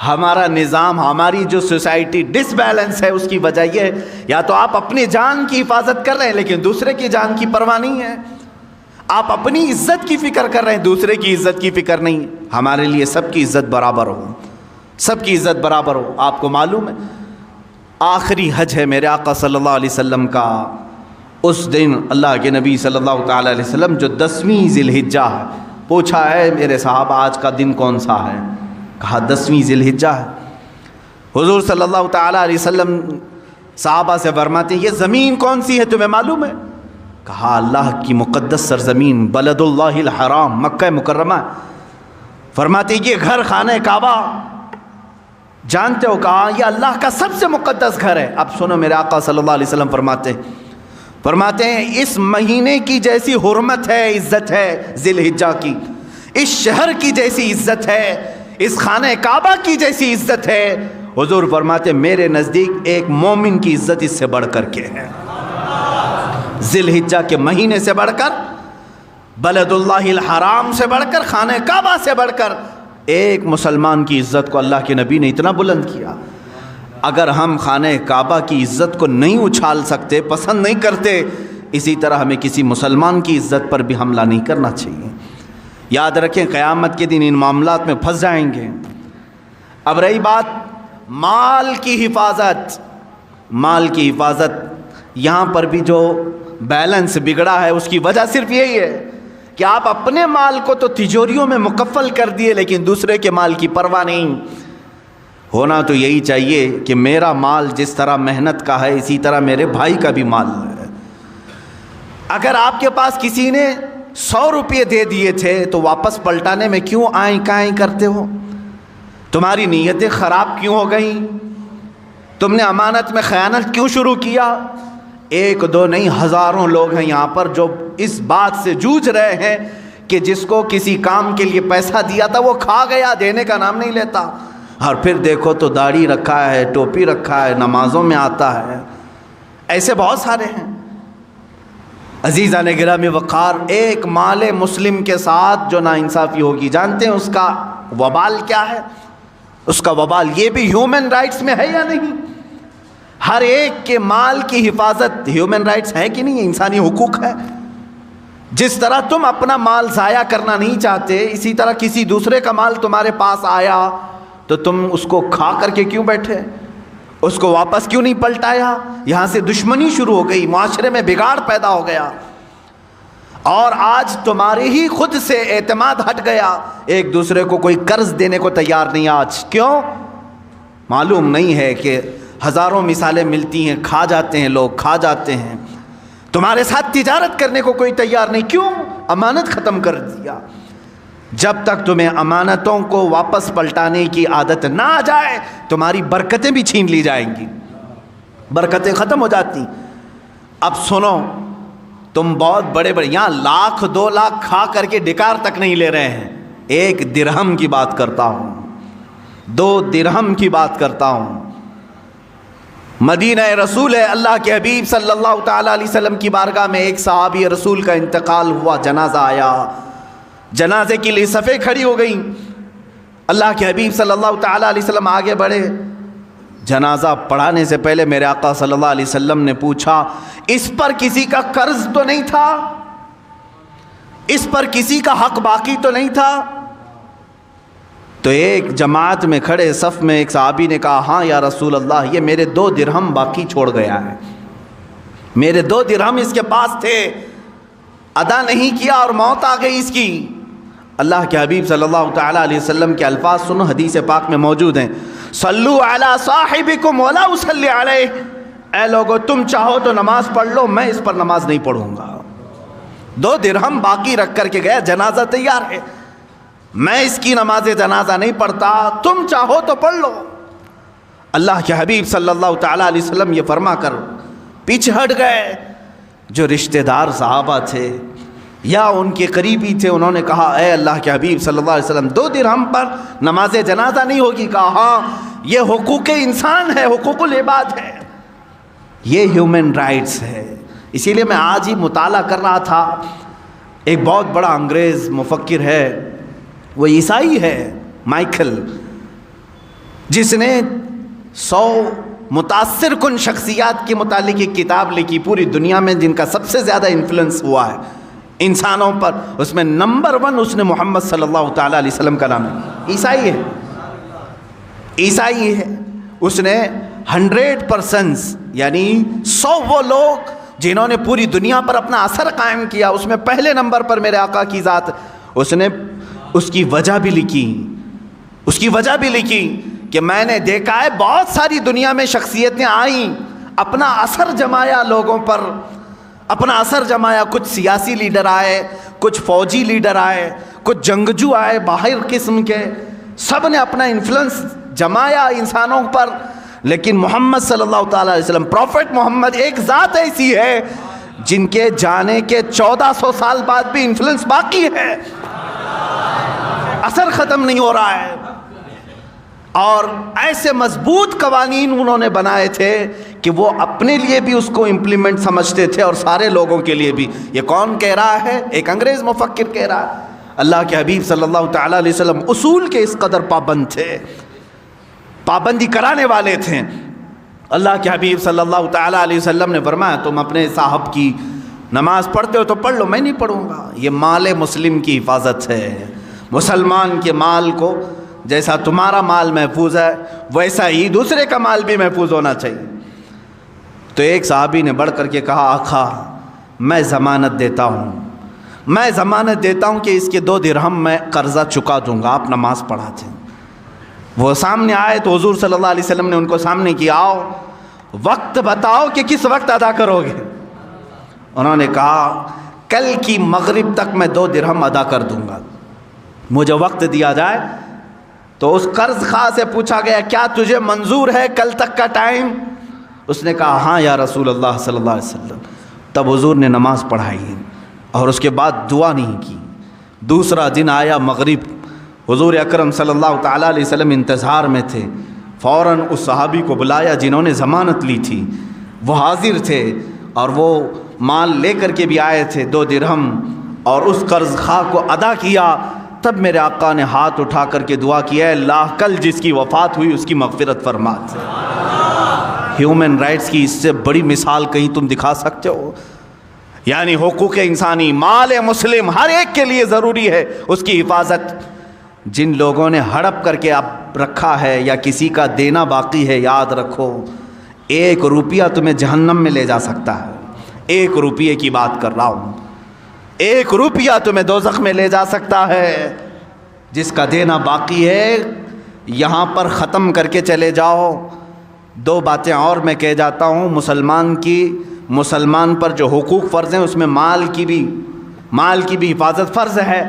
Speaker 1: ہمارا نظام، ہماری جو سوسائٹی ڈس بیلنس ہے، اس کی وجہ یہ ہے یا تو آپ اپنی جان کی حفاظت کر رہے ہیں لیکن دوسرے کی جان کی پرواہ نہیں ہے، آپ اپنی عزت کی فکر کر رہے ہیں، دوسرے کی عزت کی فکر نہیں۔ ہمارے لیے سب کی عزت برابر ہو، سب کی عزت برابر ہو۔ آپ کو معلوم ہے آخری حج ہے میرے آقا صلی اللہ علیہ وسلم کا، اس دن اللہ کے نبی صلی اللہ تعالیٰ علیہ وسلم جو 10ویں ذی الحجہ ہے، پوچھا ہے میرے صحابہ آج کا دن کون سا ہے؟ کہا 10ویں ذی الحجہ ہے۔ حضور صلی اللہ تعالیٰ علیہ وسلم صحابہ سے فرماتے ہیں یہ زمین کون سی ہے تمہیں معلوم ہے؟ کہا اللہ کی مقدس سرزمین بلد اللہ الحرام، مکہ مکرمہ۔ فرماتے ہیں یہ گھر خانہ کعبہ جانتے ہو؟ کہا یہ اللہ کا سب سے مقدس گھر ہے۔ اب سنو میرے آقا صلی اللہ علیہ وسلم فرماتے ہیں اس مہینے کی جیسی حرمت ہے، عزت ہے ذی الحجہ کی، اس شہر کی جیسی عزت ہے، اس خانہ کعبہ کی جیسی عزت ہے، حضور فرماتے ہیں میرے نزدیک ایک مومن کی عزت اس سے بڑھ کر کے ہے۔ ذی الحجہ کے مہینے سے بڑھ کر، بلد اللہ الحرام سے بڑھ کر، خانہ کعبہ سے بڑھ کر ایک مسلمان کی عزت کو اللہ کے نبی نے اتنا بلند کیا۔ اگر ہم خانہ کعبہ کی عزت کو نہیں اچھال سکتے، پسند نہیں کرتے، اسی طرح ہمیں کسی مسلمان کی عزت پر بھی حملہ نہیں کرنا چاہیے۔ یاد رکھیں قیامت کے دن ان معاملات میں پھنس جائیں گے۔ اب رہی بات مال کی حفاظت، مال کی حفاظت، یہاں پر بھی جو بیلنس بگڑا ہے اس کی وجہ صرف یہی ہے کہ آپ اپنے مال کو تو تجوریوں میں مکفل کر دیے لیکن دوسرے کے مال کی پرواہ نہیں۔ ہونا تو یہی چاہیے کہ میرا مال جس طرح محنت کا ہے اسی طرح میرے بھائی کا بھی مال ہے۔ اگر آپ کے پاس کسی نے 100 روپے دے دیے تھے تو واپس پلٹانے میں کیوں آئیں کائیں کرتے ہو؟ تمہاری نیتیں خراب کیوں ہو گئیں؟ تم نے امانت میں خیانت کیوں شروع کیا؟ ایک دو نہیں، ہزاروں لوگ ہیں یہاں پر جو اس بات سے جوجھ رہے ہیں کہ جس کو کسی کام کے لیے پیسہ دیا تھا وہ کھا گیا، دینے کا نام نہیں لیتا، اور پھر دیکھو تو داڑھی رکھا ہے، ٹوپی رکھا ہے، نمازوں میں آتا ہے۔ ایسے بہت سارے ہیں۔ عزیزان گرامی وقار، ایک مال مسلم کے ساتھ جو ناانصافی ہوگی، جانتے ہیں اس کا وبال کیا ہے؟ اس کا وبال یہ بھی ہیومن رائٹس میں ہے یا نہیں؟ ہر ایک کے مال کی حفاظت ہیومن رائٹس ہے کہ نہیں؟ انسانی حقوق ہے۔ جس طرح تم اپنا مال ضائع کرنا نہیں چاہتے، اسی طرح کسی دوسرے کا مال تمہارے پاس آیا تو تم اس کو کھا کر کے کیوں بیٹھے؟ اس کو واپس کیوں نہیں پلٹایا؟ یہاں سے دشمنی شروع ہو گئی، معاشرے میں بگاڑ پیدا ہو گیا، اور آج تمہارے ہی خود سے اعتماد ہٹ گیا، ایک دوسرے کو کوئی قرض دینے کو تیار نہیں آج۔ کیوں؟ معلوم نہیں ہے کہ ہزاروں مثالیں ملتی ہیں، کھا جاتے ہیں لوگ، کھا جاتے ہیں۔ تمہارے ساتھ تجارت کرنے کو کوئی تیار نہیں، کیوں؟ امانت ختم کر دیا۔ جب تک تمہیں امانتوں کو واپس پلٹانے کی عادت نہ آ جائے تمہاری برکتیں بھی چھین لی جائیں گی، برکتیں ختم ہو جاتی۔ اب سنو، تم بہت بڑے بڑے یہاں 1,00,000 2,00,000 کھا کر کے ڈکار تک نہیں لے رہے ہیں، 1 درہم کی بات کرتا ہوں، 2 درہم کی بات کرتا ہوں۔ مدینہ رسول ہے، اللہ کے حبیب صلی اللہ تعالیٰ علیہ وسلم کی بارگاہ میں ایک صحابی رسول کا انتقال ہوا، جنازہ آیا، جنازے کے لیے صفیں کھڑی ہو گئیں۔ اللہ کے حبیب صلی اللہ تعالیٰ علیہ وسلم آگے بڑھے، جنازہ پڑھانے سے پہلے میرے آقا صلی اللہ علیہ وسلم نے پوچھا اس پر کسی کا قرض تو نہیں تھا؟ اس پر کسی کا حق باقی تو نہیں تھا؟ تو ایک جماعت میں کھڑے صف میں ایک صحابی نے کہا ہاں یا رسول اللہ، یہ میرے 2 درہم باقی چھوڑ گیا ہے، میرے 2 درہم اس کے پاس تھے۔ ادا نہیں کیا اور موت آ گئی اس کی. اللہ کے حبیب صلی اللہ تعالیٰ علیہ وسلم کے الفاظ سنو، حدیث پاک میں موجود ہیں. صلو علی صاحبکم ولا اصلی علیہ. اے لوگو تم چاہو تو نماز پڑھ لو، میں اس پر نماز نہیں پڑھوں گا. 2 درہم باقی رکھ کر کے گیا، جنازہ تیار ہے، میں اس کی نماز جنازہ نہیں پڑھتا، تم چاہو تو پڑھ لو. اللہ کے حبیب صلی اللہ تعالیٰ علیہ وسلم یہ فرما کر پیچھے ہٹ گئے. جو رشتہ دار صحابہ تھے یا ان کے قریبی تھے، انہوں نے کہا اے اللہ کے حبیب صلی اللہ علیہ وسلم 2 درہم پر نماز جنازہ نہیں ہوگی. کہا ہاں، یہ حقوق انسان ہے، حقوق العباد ہے، یہ ہیومن رائٹس ہے. اسی لیے میں آج ہی مطالعہ کر رہا تھا. ایک بہت بڑا انگریز مفکر ہے، وہ عیسائی ہے، مائیکل، جس نے 100 متاثر کن شخصیات کے متعلق ایک کتاب لکھی پوری دنیا میں، جن کا سب سے زیادہ انفلوئنس ہوا ہے انسانوں پر. اس میں نمبر 1 اس نے محمد صلی اللہ تعالیٰ علیہ وسلم کا نام ہے. عیسائی ہے. اس نے 100% یعنی 100 وہ لوگ جنہوں نے پوری دنیا پر اپنا اثر قائم کیا، اس میں پہلے نمبر پر میرے آقا کی ذات. اس نے اس کی وجہ بھی لکھی کہ میں نے دیکھا ہے بہت ساری دنیا میں شخصیتیں آئیں، اپنا اثر جمایا لوگوں پر، اپنا اثر جمایا. کچھ سیاسی لیڈر آئے، کچھ فوجی لیڈر آئے، کچھ جنگجو آئے باہر قسم کے، سب نے اپنا انفلوئنس جمایا انسانوں پر. لیکن محمد صلی اللہ تعالیٰ علیہ وسلم، پروفٹ محمد، ایک ذات ایسی ہے جن کے جانے کے 1400 سال بعد بھی انفلوئنس باقی ہے، اثر ختم نہیں ہو رہا ہے. اور ایسے مضبوط قوانین انہوں نے بنائے تھے کہ وہ اپنے لیے بھی اس کو امپلیمنٹ سمجھتے تھے اور سارے لوگوں کے لیے بھی. یہ کون کہہ رہا ہے؟ ایک انگریز مفکر کہہ رہا ہے. اللہ کے حبیب صلی اللہ تعالیٰ علیہ وسلم اصول کے اس قدر پابند تھے، پابندی کرانے والے تھے. اللہ کے حبیب صلی اللہ تعالیٰ علیہ وسلم نے فرمایا تم اپنے صاحب کی نماز پڑھتے ہو تو پڑھ لو، میں نہیں پڑھوں گا. یہ مال مسلم کی حفاظت ہے. مسلمان کے مال کو جیسا تمہارا مال محفوظ ہے ویسا ہی دوسرے کا مال بھی محفوظ ہونا چاہیے. تو ایک صحابی نے بڑھ کر کے کہا آقا میں ضمانت دیتا ہوں کہ اس کے 2 درہم میں قرضہ چکا دوں گا، آپ نماز پڑھا دیں. وہ سامنے آئے تو حضور صلی اللہ علیہ وسلم نے ان کو سامنے کیا، آؤ وقت بتاؤ کہ کس وقت ادا کرو گے. انہوں نے کہا کل کی مغرب تک میں 2 درہم ادا کر دوں گا، مجھے وقت دیا جائے. تو اس قرض خواہ سے پوچھا گیا کیا تجھے منظور ہے کل تک کا ٹائم؟ اس نے کہا ہاں یا رسول اللہ صلی اللہ علیہ وسلم. تب حضور نے نماز پڑھائی اور اس کے بعد دعا نہیں کی. دوسرا دن آیا مغرب، حضور اکرم صلی اللہ تعالیٰ علیہ وسلم انتظار میں تھے. فوراً اس صحابی کو بلایا جنہوں نے ضمانت لی تھی، وہ حاضر تھے اور وہ مال لے کر کے بھی آئے تھے 2 درہم، اور اس قرض خواہ کو ادا کیا. تب میرے آقا نے ہاتھ اٹھا کر کے دعا کی، اے اللہ کل جس کی وفات ہوئی اس کی مغفرت فرما. ہیومن رائٹس کی اس سے بڑی مثال کہیں تم دکھا سکتے ہو؟ یعنی حقوق انسانی، مال مسلم ہر ایک کے لیے ضروری ہے اس کی حفاظت. جن لوگوں نے ہڑپ کر کے اب رکھا ہے یا کسی کا دینا باقی ہے، یاد رکھو 1 روپیہ تمہیں جہنم میں لے جا سکتا ہے. 1 روپیے کی بات کر رہا ہوں، 1 روپیہ تمہیں دوزخ میں لے جا سکتا ہے. جس کا دینا باقی ہے یہاں پر ختم کر کے چلے جاؤ. 2 باتیں اور میں کہہ جاتا ہوں. مسلمان پر جو حقوق فرض ہیں اس میں مال کی بھی حفاظت فرض ہے.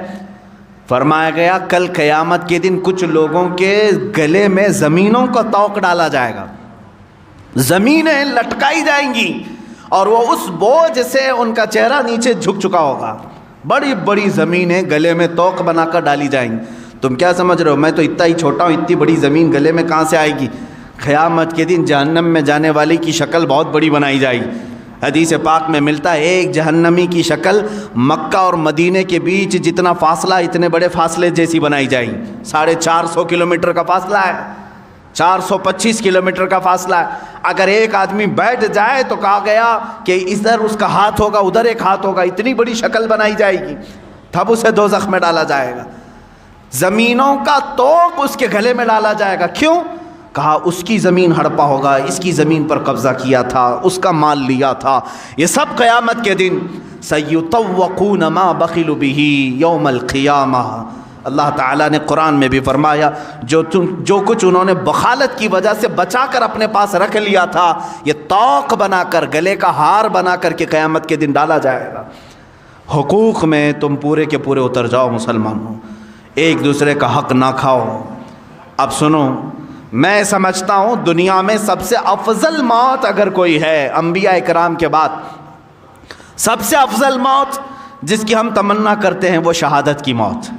Speaker 1: فرمایا گیا کل قیامت کے دن کچھ لوگوں کے گلے میں زمینوں کا توق ڈالا جائے گا، زمینیں لٹکائی جائیں گی اور وہ اس بوجھ سے ان کا چہرہ نیچے جھک چکا ہوگا. بڑی بڑی زمینیں گلے میں توق بنا کر ڈالی جائیں گی. تم کیا سمجھ رہے ہو میں تو اتنا ہی چھوٹا ہوں، اتنی بڑی زمین گلے میں کہاں سے آئے گی؟ قیامت کے دن جہنم میں جانے والے کی شکل بہت بڑی بنائی جائے گی. حدیث پاک میں ملتا ہے ایک جہنمی کی شکل مکہ اور مدینے کے بیچ جتنا فاصلہ اتنے بڑے فاصلے جیسی بنائی جائے گی. 450 کلومیٹر کا فاصلہ ہے، 425 کلومیٹر کا فاصلہ ہے. اگر ایک آدمی بیٹھ جائے تو کہا گیا کہ ادھر اس کا ہاتھ ہوگا ادھر ایک ہاتھ ہوگا، اتنی بڑی شکل بنائی جائے گی. تب اسے دوزخ میں ڈالا جائے گا. زمینوں کا توق اس کے گلے میں ڈالا جائے گا. کیوں؟ کہا اس کی زمین ہڑپا ہوگا، اس کی زمین پر قبضہ کیا تھا، اس کا مال لیا تھا. یہ سب قیامت کے دن سَيُطَوَّقُونَ مَا بَخِلُوا بِهِ يَوْمَ الْقِيَامَةِ۔ اللہ تعالیٰ نے قرآن میں بھی فرمایا جو کچھ انہوں نے بخالت کی وجہ سے بچا کر اپنے پاس رکھ لیا تھا، یہ طوق بنا کر، گلے کا ہار بنا کر کے قیامت کے دن ڈالا جائے گا۔ حقوق میں تم پورے کے پورے اتر جاؤ مسلمانوں، ایک دوسرے کا حق نہ کھاؤ۔ اب سنو، میں سمجھتا ہوں دنیا میں سب سے افضل موت اگر کوئی ہے انبیاء کرام کے بعد، سب سے افضل موت جس کی ہم تمنا کرتے ہیں وہ شہادت کی موت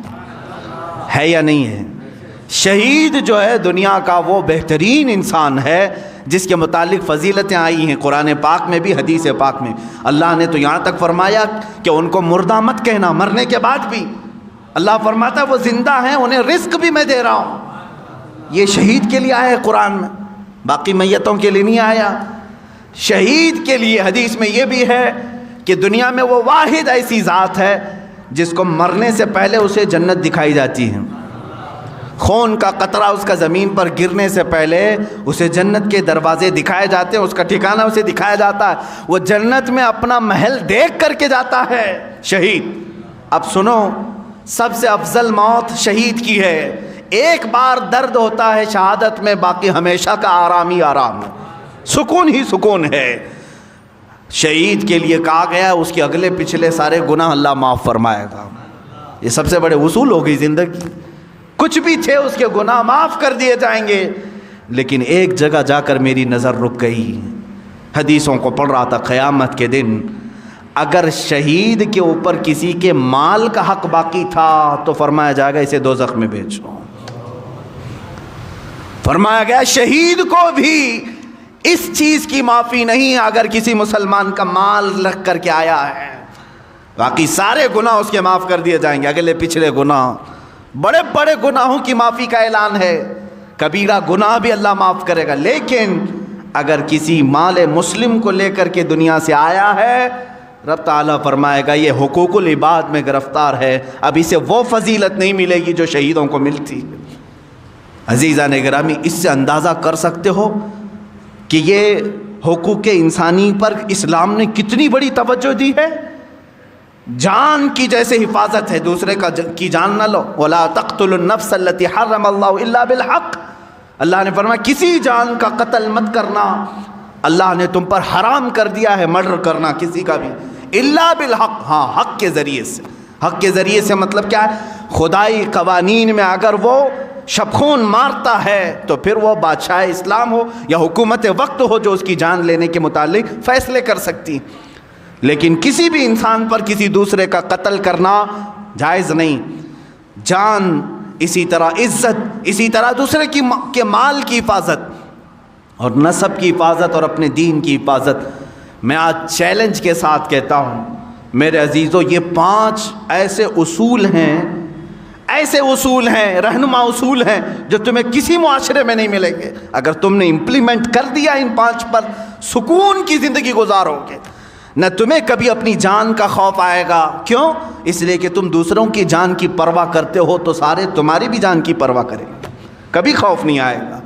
Speaker 1: ہے یا نہیں ہے؟ شہید جو ہے دنیا کا وہ بہترین انسان ہے جس کے متعلق فضیلتیں آئی ہیں قرآن پاک میں بھی، حدیث پاک میں۔ اللہ نے تو یہاں تک فرمایا کہ ان کو مردہ مت کہنا، مرنے کے بعد بھی اللہ فرماتا ہے وہ زندہ ہیں، انہیں رزق بھی میں دے رہا ہوں۔ یہ شہید کے لیے آیا ہے قرآن میں، باقی میتوں کے لیے نہیں آیا۔ شہید کے لیے حدیث میں یہ بھی ہے کہ دنیا میں وہ واحد ایسی ذات ہے جس کو مرنے سے پہلے اسے جنت دکھائی جاتی ہے، خون کا قطرہ اس کا زمین پر گرنے سے پہلے اسے جنت کے دروازے دکھائے جاتے ہیں، اس کا ٹھکانہ اسے دکھایا جاتا ہے، وہ جنت میں اپنا محل دیکھ کر کے جاتا ہے شہید۔ اب سنو، سب سے افضل موت شہید کی ہے، ایک بار درد ہوتا ہے شہادت میں، باقی ہمیشہ کا آرام ہی آرام ہے، سکون ہی سکون ہے۔ شہید کے لیے کہا گیا اس کے اگلے پچھلے سارے گناہ اللہ معاف فرمائے گا۔ یہ سب سے بڑے اصول ہو گئی زندگی، کچھ بھی تھے اس کے گناہ معاف کر دیے جائیں گے۔ لیکن ایک جگہ جا کر میری نظر رک گئی، حدیثوں کو پڑھ رہا تھا، قیامت کے دن اگر شہید کے اوپر کسی کے مال کا حق باقی تھا تو فرمایا جائے گا اسے دوزخ میں بھیجو۔ فرمایا گیا شہید کو بھی اس چیز کی معافی نہیں اگر کسی مسلمان کا مال رکھ کر کے آیا ہے، باقی سارے گناہ اس کے معاف کر دیے جائیں گے، اگلے پچھلے گناہ، بڑے بڑے گناہوں کی معافی کا اعلان ہے، کبیرہ گناہ بھی اللہ معاف کرے گا۔ لیکن اگر کسی مال مسلم کو لے کر کے دنیا سے آیا ہے، رب تعالیٰ فرمائے گا یہ حقوق العباد میں گرفتار ہے، اب اسے وہ فضیلت نہیں ملے گی جو شہیدوں کو ملتی۔ عزیزان گرامی، اس سے اندازہ کر سکتے ہو کہ یہ حقوق انسانی پر اسلام نے کتنی بڑی توجہ دی ہے۔ جان کی جیسے حفاظت ہے، دوسرے کی جان نہ لو، وَلَا تَقْتُلُوا النَّفْسَ الَّتِي حَرَّمَ اللَّهُ إِلَّا بِالْحَقِّ، اللہ نے فرمایا کسی جان کا قتل مت کرنا، اللہ نے تم پر حرام کر دیا ہے مرڈر کرنا کسی کا بھی، الا بالحق، ہاں حق کے ذریعے سے۔ حق کے ذریعے سے مطلب کیا ہے؟ خدائی قوانین میں اگر وہ شبخون مارتا ہے تو پھر وہ بادشاہ اسلام ہو یا حکومت وقت ہو جو اس کی جان لینے کے متعلق فیصلے کر سکتی، لیکن کسی بھی انسان پر کسی دوسرے کا قتل کرنا جائز نہیں۔ جان، اسی طرح عزت، اسی طرح دوسرے کے مال کی حفاظت اور نسب کی حفاظت اور اپنے دین کی حفاظت۔ میں آج چیلنج کے ساتھ کہتا ہوں میرے عزیزو، یہ 5 ایسے اصول ہیں، رہنما اصول ہیں جو تمہیں کسی معاشرے میں نہیں ملیں گے۔ اگر تم نے امپلیمنٹ کر دیا ان 5 پر، سکون کی زندگی گزارو گے، نہ تمہیں کبھی اپنی جان کا خوف آئے گا۔ کیوں؟ اس لیے کہ تم دوسروں کی جان کی پرواہ کرتے ہو تو سارے تمہاری بھی جان کی پرواہ کریں گے، کبھی خوف نہیں آئے گا۔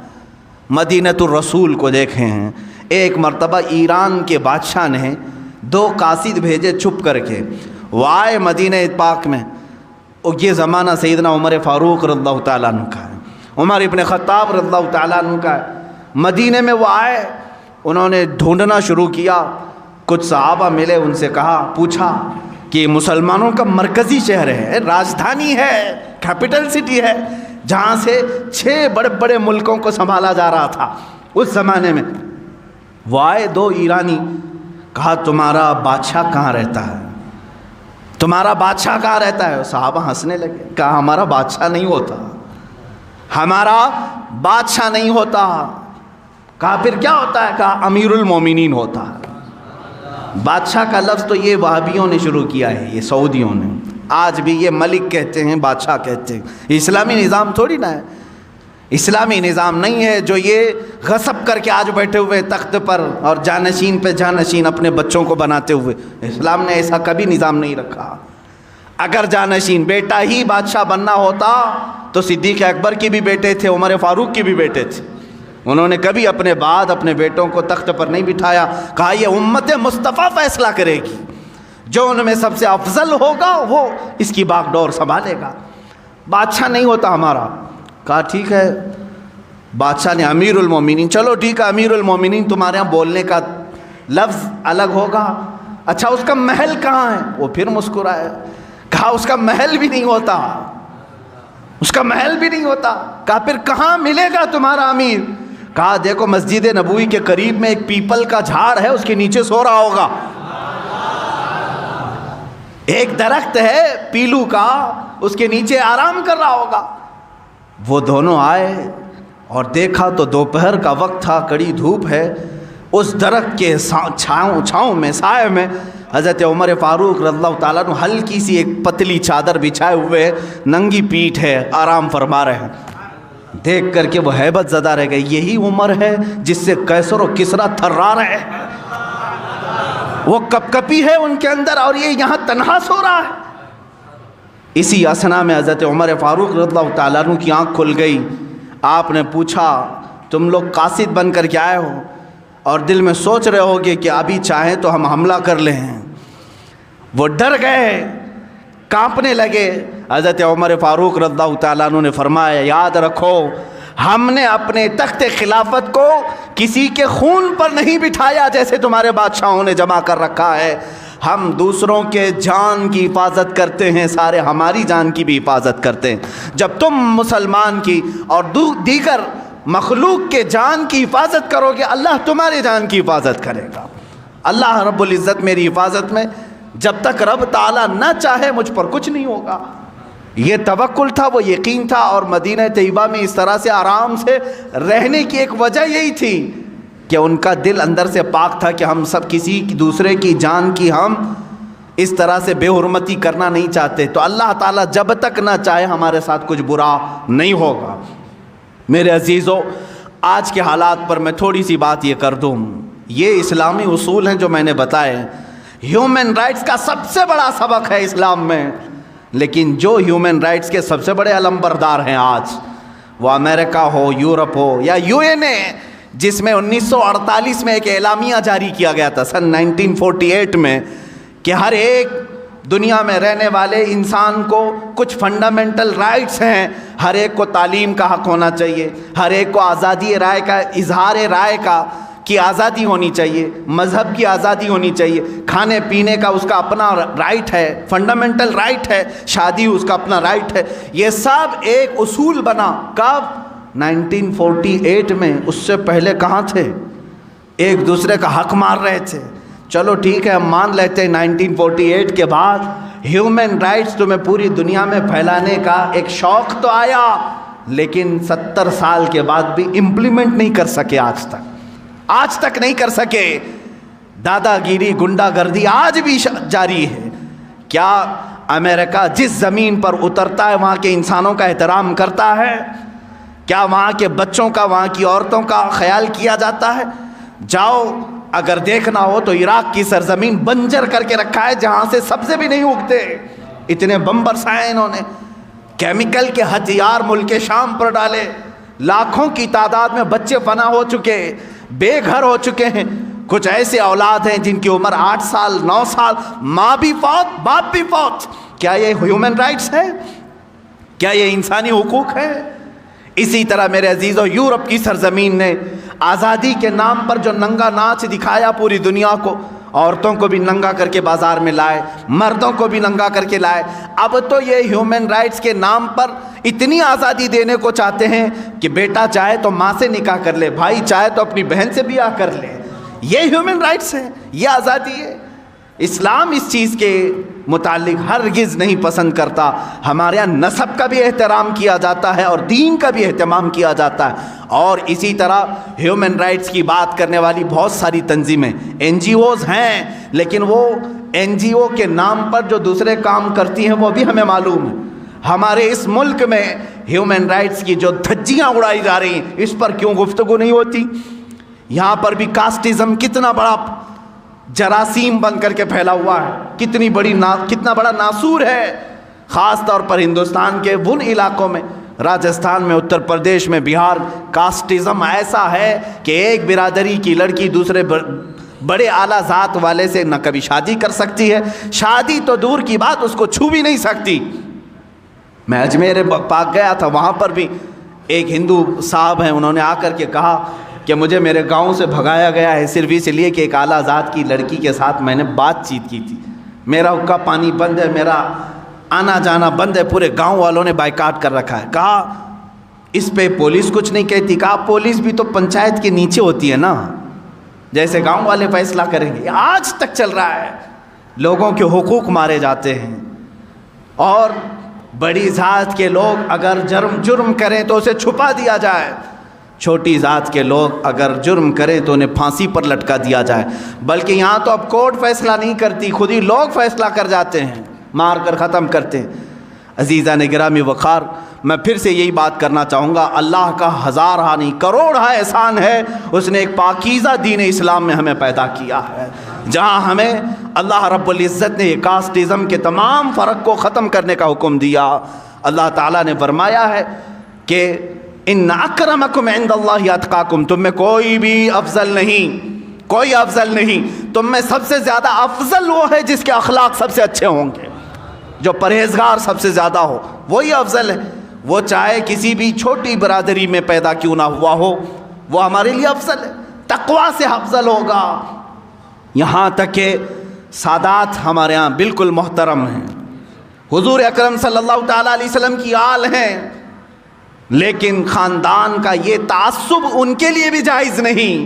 Speaker 1: مدینۃ الرسول کو دیکھیں ہیں، ایک مرتبہ ایران کے بادشاہ نے 2 قاصد بھیجے چھپ کر کے، وہ آئے مدینہ پاک میں، اور یہ زمانہ سیدنا عمر فاروق رضی اللہ تعالیٰ عنہ کا ہے، عمر ابن خطاب رضی اللہ تعالیٰ عنہ کا ہے۔ مدینہ میں وہ آئے، انہوں نے ڈھونڈنا شروع کیا، کچھ صحابہ ملے، ان سے پوچھا کہ مسلمانوں کا مرکزی شہر ہے، راجدھانی ہے، کیپٹل سٹی ہے، جہاں سے 6 بڑے بڑے ملکوں کو سنبھالا جا رہا تھا اس زمانے میں۔ وہ آئے 2 ایرانی، کہا تمہارا بادشاہ کہاں رہتا ہے؟ تمہارا بادشاہ کہاں رہتا ہے؟ صحابہ ہنسنے لگے، کہا ہمارا بادشاہ نہیں ہوتا، ہمارا بادشاہ نہیں ہوتا۔ کہا پھر کیا ہوتا ہے؟ کہا امیر المومنین ہوتا ہے۔ بادشاہ کا لفظ تو یہ وہابیوں نے شروع کیا ہے، یہ سعودیوں نے، آج بھی یہ ملک کہتے ہیں، بادشاہ کہتے ہیں۔ اسلامی نظام تھوڑی نہ ہے، اسلامی نظام نہیں ہے جو یہ غصب کر کے آج بیٹھے ہوئے تخت پر اور جانشین پہ جانشین اپنے بچوں کو بناتے ہوئے۔ اسلام نے ایسا کبھی نظام نہیں رکھا۔ اگر جانشین بیٹا ہی بادشاہ بننا ہوتا تو صدیق اکبر کے بھی بیٹے تھے، عمر فاروق کے بھی بیٹے تھے، انہوں نے کبھی اپنے بعد اپنے بیٹوں کو تخت پر نہیں بٹھایا۔ کہا یہ امت مصطفیٰ فیصلہ کرے گی، جو ان میں سب سے افضل ہوگا وہ اس کی باغ ڈور سنبھالے گا. بادشاہ نہیں ہوتا ہمارا. کہا ٹھیک ہے. بادشاہ نے امیر المومنین، چلو ٹھیک ہے امیر المومنین تمہارے یہاں بولنے کا لفظ الگ ہوگا. اچھا اس کا محل کہاں ہے؟ وہ پھر مسکرائے. کہا اس کا محل بھی نہیں ہوتا، اس کا محل بھی نہیں ہوتا. کہا پھر کہاں ملے گا تمہارا امیر؟ کہا دیکھو مسجد نبوی کے قریب میں ایک پیپل کا جھاڑ ہے، اس کے نیچے سو رہا ہوگا. ایک درخت ہے پیلو کا، اس کے نیچے آرام کر رہا ہوگا. وہ دونوں آئے اور دیکھا تو دوپہر کا وقت تھا، کڑی دھوپ ہے. اس درخت کے چھاؤں میں، سائے میں حضرت عمر فاروق رضی اللہ تعالیٰ عنہ ہلکی سی ایک پتلی چادر بچھائے ہوئے، ننگی پیٹھ ہے، آرام فرما رہے ہیں. دیکھ کر کے وہ ہیبت زدہ رہ گئے. یہی عمر ہے جس سے قیصر و کسریٰ تھرا رہے ہیں. وہ کپکپی ہے ان کے اندر اور یہ یہاں تنہا سو رہا ہے. اسی اسنا میں حضرت عمر فاروق رضی اللہ تعالیٰ عنہ کی آنکھ کھل گئی. آپ نے پوچھا تم لوگ قاصد بن کر کے آئے ہو اور دل میں سوچ رہے ہوگے کہ ابھی چاہیں تو ہم حملہ کر لیں. وہ ڈر گئے، کانپنے لگے. حضرت عمر فاروق رضی اللہ تعالیٰ عنہ نے فرمایا یاد رکھو ہم نے اپنے تخت خلافت کو کسی کے خون پر نہیں بٹھایا جیسے تمہارے بادشاہوں نے جمع کر رکھا ہے. ہم دوسروں کے جان کی حفاظت کرتے ہیں، سارے ہماری جان کی بھی حفاظت کرتے ہیں. جب تم مسلمان کی اور دیگر مخلوق کے جان کی حفاظت کرو گے اللہ تمہارے جان کی حفاظت کرے گا. اللہ رب العزت میری حفاظت میں، جب تک رب تعالیٰ نہ چاہے مجھ پر کچھ نہیں ہوگا. یہ توکل تھا، وہ یقین تھا. اور مدینہ طیبہ میں اس طرح سے آرام سے رہنے کی ایک وجہ یہی تھی کہ ان کا دل اندر سے پاک تھا کہ ہم سب کسی دوسرے کی جان کی ہم اس طرح سے بے حرمتی کرنا نہیں چاہتے. تو اللہ تعالیٰ جب تک نہ چاہے ہمارے ساتھ کچھ برا نہیں ہوگا. میرے عزیزو آج کے حالات پر میں تھوڑی سی بات یہ کر دوں. یہ اسلامی اصول ہیں جو میں نے بتائے. ہیومن رائٹس کا سب سے بڑا سبق ہے اسلام میں، لیکن جو ہیومن رائٹس کے سب سے بڑے علمبردار ہیں آج، وہ امریکہ ہو، یورپ ہو یا UN جس میں 1948 میں ایک اعلامیہ جاری کیا گیا تھا سن 1948 میں کہ ہر ایک دنیا میں رہنے والے انسان کو کچھ فنڈامنٹل رائٹس ہیں. ہر ایک کو تعلیم کا حق ہونا چاہیے، ہر ایک کو آزادی رائے کا، اظہار رائے کی آزادی ہونی چاہیے، مذہب کی آزادی ہونی چاہیے، کھانے پینے کا اس کا اپنا رائٹ ہے، فنڈامنٹل رائٹ ہے، شادی اس کا اپنا رائٹ ہے. یہ سب ایک اصول بنا کب؟ 1948 میں. اس سے پہلے کہاں تھے؟ ایک دوسرے کا حق مار رہے تھے. چلو ٹھیک ہے ہم مان لیتے ہیں 1948 کے بعد ہیومن رائٹس تمہیں پوری دنیا میں پھیلانے کا ایک شوق تو آیا، لیکن 70 سال کے بعد بھی امپلیمنٹ نہیں کر سکے. آج تک نہیں کر سکے. دادا گیری، گنڈا گردی آج بھی جاری ہے. کیا امریکہ جس زمین پر اترتا ہے وہاں کے انسانوں کا احترام کرتا ہے؟ کیا وہاں کے بچوں کا، وہاں کی عورتوں کا خیال کیا جاتا ہے؟ جاؤ اگر دیکھنا ہو تو عراق کی سرزمین بنجر کر کے رکھا ہے جہاں سے سبزے بھی نہیں اگتے. اتنے بم برسائے انہوں نے، کیمیکل کے ہتھیار ملک شام پر ڈالے. لاکھوں کی تعداد میں بچے فنا ہو چکے، بے گھر ہو چکے ہیں. کچھ ایسے اولاد ہیں جن کی عمر 8 سال 9 سال، ماں بھی فوت باپ بھی فوت. کیا یہ ہیومن رائٹس ہے؟ کیا یہ انسانی حقوق ہے؟ اسی طرح میرے عزیزو یورپ کی سرزمین نے آزادی کے نام پر جو ننگا ناچ دکھایا پوری دنیا کو، عورتوں کو بھی ننگا کر کے بازار میں لائے، مردوں کو بھی ننگا کر کے لائے. اب تو یہ ہیومن رائٹس کے نام پر اتنی آزادی دینے کو چاہتے ہیں کہ بیٹا چاہے تو ماں سے نکاح کر لے، بھائی چاہے تو اپنی بہن سے بیاہ کر لے. یہ ہیومن رائٹس ہے، یہ آزادی ہے. اسلام اس چیز کے متعلق ہرگز نہیں پسند کرتا. ہمارے یہاں نسب کا بھی احترام کیا جاتا ہے اور دین کا بھی اہتمام کیا جاتا ہے. اور اسی طرح ہیومن رائٹس کی بات کرنے والی بہت ساری تنظیمیں NGOs ہیں، لیکن وہ NGO کے نام پر جو دوسرے کام کرتی ہیں وہ بھی ہمیں معلوم ہے. ہمارے اس ملک میں ہیومن رائٹس کی جو دھجیاں اڑائی جا رہی ہیں اس پر کیوں گفتگو نہیں ہوتی؟ یہاں پر بھی کاسٹزم کتنا بڑا جراثیم بن کر کے پھیلا ہوا ہے، کتنا بڑا ناسور ہے. خاص طور پر ہندوستان کے ان علاقوں میں، راجستھان میں، اتر پردیش میں، بہار، کاسٹزم ایسا ہے کہ ایک برادری کی لڑکی دوسرے بڑے اعلیٰ ذات والے سے نہ کبھی شادی کر سکتی ہے، شادی تو دور کی بات، اس کو چھو بھی نہیں سکتی۔ میں اجمیر پاک گیا تھا، وہاں پر بھی ایک ہندو صاحب ہیں، انہوں نے آ کر کے کہا کہ مجھے میرے گاؤں سے بھگایا گیا ہے صرف اس لیے کہ ایک اعلیٰ ذات کی لڑکی کے ساتھ میں نے بات چیت کی تھی، میرا حقہ پانی بند ہے، میرا آنا جانا بند ہے، پورے گاؤں والوں نے بائیکاٹ کر رکھا ہے۔ کہا اس پہ پولیس کچھ نہیں کہتی؟ کہا پولیس بھی تو پنچایت کے نیچے ہوتی ہے نا، جیسے گاؤں والے فیصلہ کریں گے۔ آج تک چل رہا ہے، لوگوں کے حقوق مارے جاتے ہیں، اور بڑی ذات کے لوگ اگر جرم کریں تو اسے چھپا دیا جائے، چھوٹی ذات کے لوگ اگر جرم کریں تو انہیں پھانسی پر لٹکا دیا جائے، بلکہ یہاں تو اب کورٹ فیصلہ نہیں کرتی، خود ہی لوگ فیصلہ کر جاتے ہیں، مار کر ختم کرتے ہیں۔ عزیزان گرامی وقار، میں پھر سے یہی بات کرنا چاہوں گا، اللہ کا ہزارہ نہیں کروڑہ احسان ہے، اس نے ایک پاکیزہ دین اسلام میں ہمیں پیدا کیا ہے، جہاں ہمیں اللہ رب العزت نے کاسٹزم کے تمام فرق کو ختم کرنے کا حکم دیا۔ اللہ تعالیٰ نے فرمایا ہے کہ ان اکرمکم عند اللہ اتقاکم، تم میں کوئی بھی افضل نہیں، کوئی افضل نہیں، تم میں سب سے زیادہ افضل وہ ہے جس کے اخلاق سب سے اچھے ہوں گے، جو پرہیزگار سب سے زیادہ ہو، وہی افضل ہے، وہ چاہے کسی بھی چھوٹی برادری میں پیدا کیوں نہ ہوا ہو، وہ ہمارے لیے افضل ہے، تقوی سے افضل ہوگا۔ یہاں تک کہ سادات ہمارے ہاں بالکل محترم ہیں، حضور اکرم صلی اللہ تعالیٰ علیہ وسلم کی آل ہیں، لیکن خاندان کا یہ تعصب ان کے لیے بھی جائز نہیں۔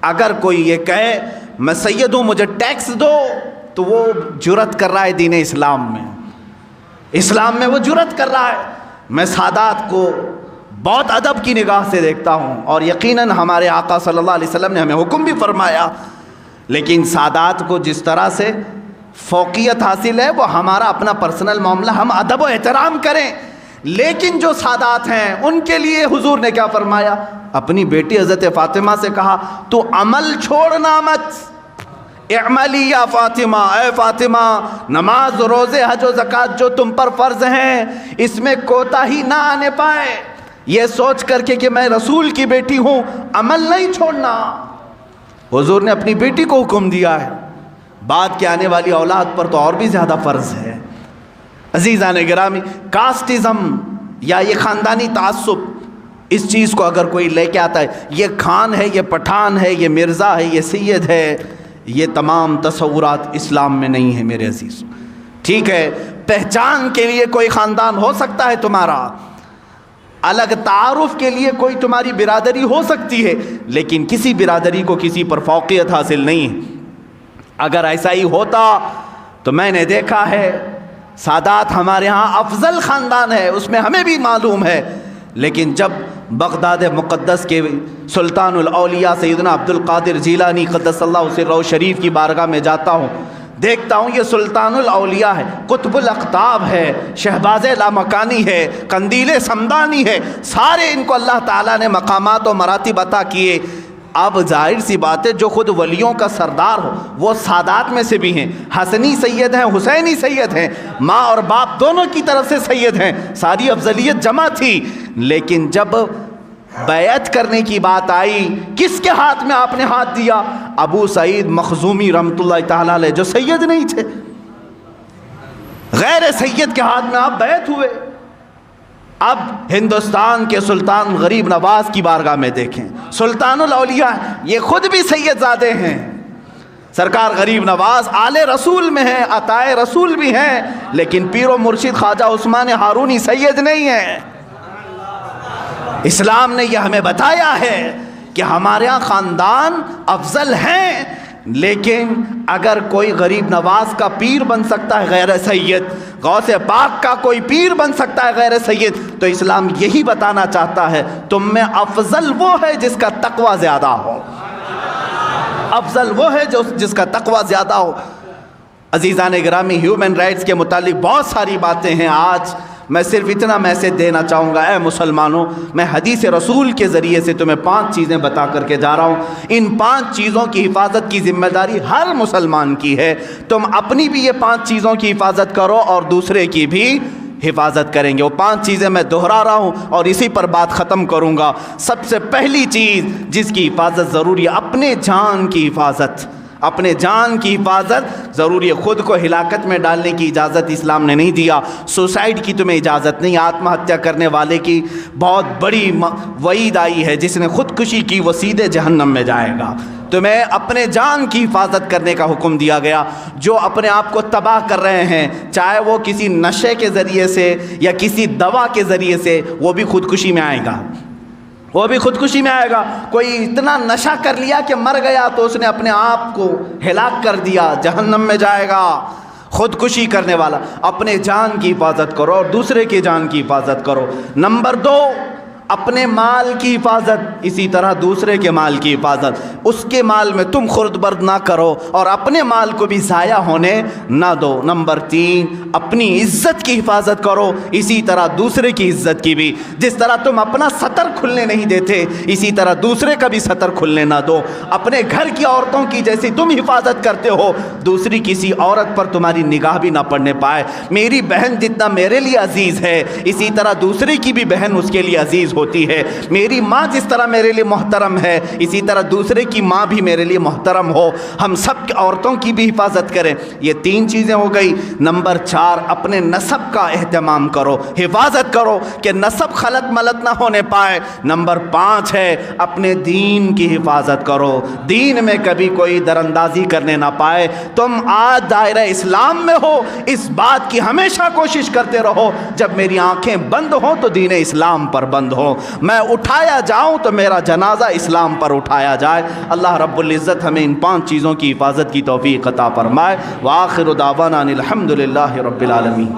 Speaker 1: اگر کوئی یہ کہے میں سید ہوں مجھے ٹیکس دو، تو وہ جرت کر رہا ہے دین اسلام میں، اسلام میں وہ جرت کر رہا ہے۔ میں سادات کو بہت ادب کی نگاہ سے دیکھتا ہوں، اور یقیناً ہمارے آقا صلی اللہ علیہ وسلم نے ہمیں حکم بھی فرمایا، لیکن سادات کو جس طرح سے فوقیت حاصل ہے وہ ہمارا اپنا پرسنل معاملہ، ہم ادب و احترام کریں، لیکن جو سادات ہیں ان کے لیے حضور نے کیا فرمایا؟ اپنی بیٹی حضرت فاطمہ سے کہا تو عمل چھوڑنا مت، اعملی یا فاطمہ، اے فاطمہ نماز روزے حج و زکوٰۃ جو تم پر فرض ہیں اس میں کوتاہی نہ آنے پائے، یہ سوچ کر کے کہ میں رسول کی بیٹی ہوں عمل نہیں چھوڑنا۔ حضور نے اپنی بیٹی کو حکم دیا ہے، بعد کے آنے والی اولاد پر تو اور بھی زیادہ فرض ہے۔ عزیزان گرامی، کاسٹزم یا یہ خاندانی تعصب، اس چیز کو اگر کوئی لے کے آتا ہے یہ خان ہے، یہ پٹھان ہے، یہ مرزا ہے، یہ سید ہے، یہ تمام تصورات اسلام میں نہیں ہیں میرے عزیز۔ ٹھیک ہے، پہچان کے لیے کوئی خاندان ہو سکتا ہے تمہارا، الگ تعارف کے لیے کوئی تمہاری برادری ہو سکتی ہے، لیکن کسی برادری کو کسی پر فوقیت حاصل نہیں ہے۔ اگر ایسا ہی ہوتا تو میں نے دیکھا ہے سادات ہمارے ہاں افضل خاندان ہے، اس میں ہمیں بھی معلوم ہے، لیکن جب بغداد مقدس کے سلطان الاولیاء سیدنا عبد القادر جیلانی قدس اللہ سرہ شریف کی بارگاہ میں جاتا ہوں، دیکھتا ہوں یہ سلطان الاولیاء ہے، قطب الاقطاب ہے، شہباز لامکانی ہے، قندیل سمدانی ہے، سارے ان کو اللہ تعالیٰ نے مقامات و مراتب عطا کیے۔ اب ظاہر سی بات ہے جو خود ولیوں کا سردار ہو وہ سادات میں سے بھی ہیں، حسنی سید ہیں، حسینی سید ہیں، ماں اور باپ دونوں کی طرف سے سید ہیں، ساری افضلیت جمع تھی، لیکن جب بیعت کرنے کی بات آئی کس کے ہاتھ میں آپ نے ہاتھ دیا؟ ابو سعید مخزومی رحمۃ اللہ تعالیٰ علیہ جو سید نہیں تھے، غیر سید کے ہاتھ میں آپ بیعت ہوئے۔ اب ہندوستان کے سلطان غریب نواز کی بارگاہ میں دیکھیں، سلطان الاولیاء یہ خود بھی سید زادے ہیں، سرکار غریب نواز آل رسول میں ہیں، عطائے رسول بھی ہیں، لیکن پیر و مرشد خواجہ عثمان ہارونی سید نہیں ہیں۔ اسلام نے یہ ہمیں بتایا ہے کہ ہمارے یہاں خاندان افضل ہیں، لیکن اگر کوئی غریب نواز کا پیر بن سکتا ہے غیر سید، غوث پاک کا کوئی پیر بن سکتا ہے غیر سید، تو اسلام یہی بتانا چاہتا ہے تم میں افضل وہ ہے جس کا تقوی زیادہ ہو، افضل وہ ہے جس کا تقوی زیادہ ہو۔ عزیزان گرامی، ہیومن رائٹس کے متعلق بہت ساری باتیں ہیں، آج میں صرف اتنا میسج دینا چاہوں گا، اے مسلمانوں، میں حدیث رسول کے ذریعے سے تمہیں 5 چیزیں بتا کر کے جا رہا ہوں، ان 5 چیزوں کی حفاظت کی ذمہ داری ہر مسلمان کی ہے، تم اپنی بھی یہ 5 چیزوں کی حفاظت کرو اور دوسرے کی بھی حفاظت کریں گے۔ وہ 5 چیزیں میں دہرا رہا ہوں اور اسی پر بات ختم کروں گا۔ سب سے پہلی چیز جس کی حفاظت ضروری ہے، اپنے جان کی حفاظت۔ اپنے جان کی حفاظت ضروری ہے۔ خود کو ہلاکت میں ڈالنے کی اجازت اسلام نے نہیں دیا۔ سوسائڈ کی تمہیں اجازت نہیں۔ آتم ہتیا کرنے والے کی بہت بڑی وعید آئی ہے، جس نے خودکشی کی وہ سیدھے جہنم میں جائے گا۔ تمہیں اپنے جان کی حفاظت کرنے کا حکم دیا گیا۔ جو اپنے آپ کو تباہ کر رہے ہیں، چاہے وہ کسی نشے کے ذریعے سے یا کسی دوا کے ذریعے سے، وہ بھی خودکشی میں آئے گا۔ وہ بھی خودکشی میں آئے گا۔ کوئی اتنا نشہ کر لیا کہ مر گیا تو اس نے اپنے آپ کو ہلاک کر دیا، جہنم میں جائے گا۔ خودکشی کرنے والا، اپنے جان کی حفاظت کرو اور دوسرے کی جان کی حفاظت کرو۔ نمبر 2، اپنے مال کی حفاظت، اسی طرح دوسرے کے مال کی حفاظت۔ اس کے مال میں تم خورد برد نہ کرو اور اپنے مال کو بھی ضائع ہونے نہ دو۔ نمبر 3، اپنی عزت کی حفاظت کرو، اسی طرح دوسرے کی عزت کی بھی۔ جس طرح تم اپنا سطر کھلنے نہیں دیتے، اسی طرح دوسرے کا بھی سطر کھلنے نہ دو۔ اپنے گھر کی عورتوں کی جیسی تم حفاظت کرتے ہو، دوسری کسی عورت پر تمہاری نگاہ بھی نہ پڑنے پائے۔ میری بہن جتنا میرے لیے عزیز ہے، اسی طرح دوسری کی بھی بہن اس کے لیے عزیز ہوتی ہے۔ میری ماں جس طرح میرے لیے محترم ہے، اسی طرح دوسرے کی ماں بھی میرے لیے محترم ہو۔ ہم سب عورتوں کی بھی حفاظت کریں۔ یہ 3 چیزیں ہو گئی۔ نمبر 4، اپنے نسب کا اہتمام کرو، حفاظت کرو کہ نسب خلط ملط نہ ہونے پائے۔ نمبر 5 ہے اپنے دین کی حفاظت کرو، دین میں کبھی کوئی دراندازی کرنے نہ پائے۔ تم آج دائرہ اسلام میں ہو، اس بات کی ہمیشہ کوشش کرتے رہو جب میری آنکھیں بند ہوں تو دین اسلام پر بند ہو، میں اٹھایا جاؤں تو میرا جنازہ اسلام پر اٹھایا جائے۔ اللہ رب العزت ہمیں ان 5 چیزوں کی حفاظت کی توفیق عطا فرمائے۔ وآخر دعوانا ان الحمد للہ رب العالمین۔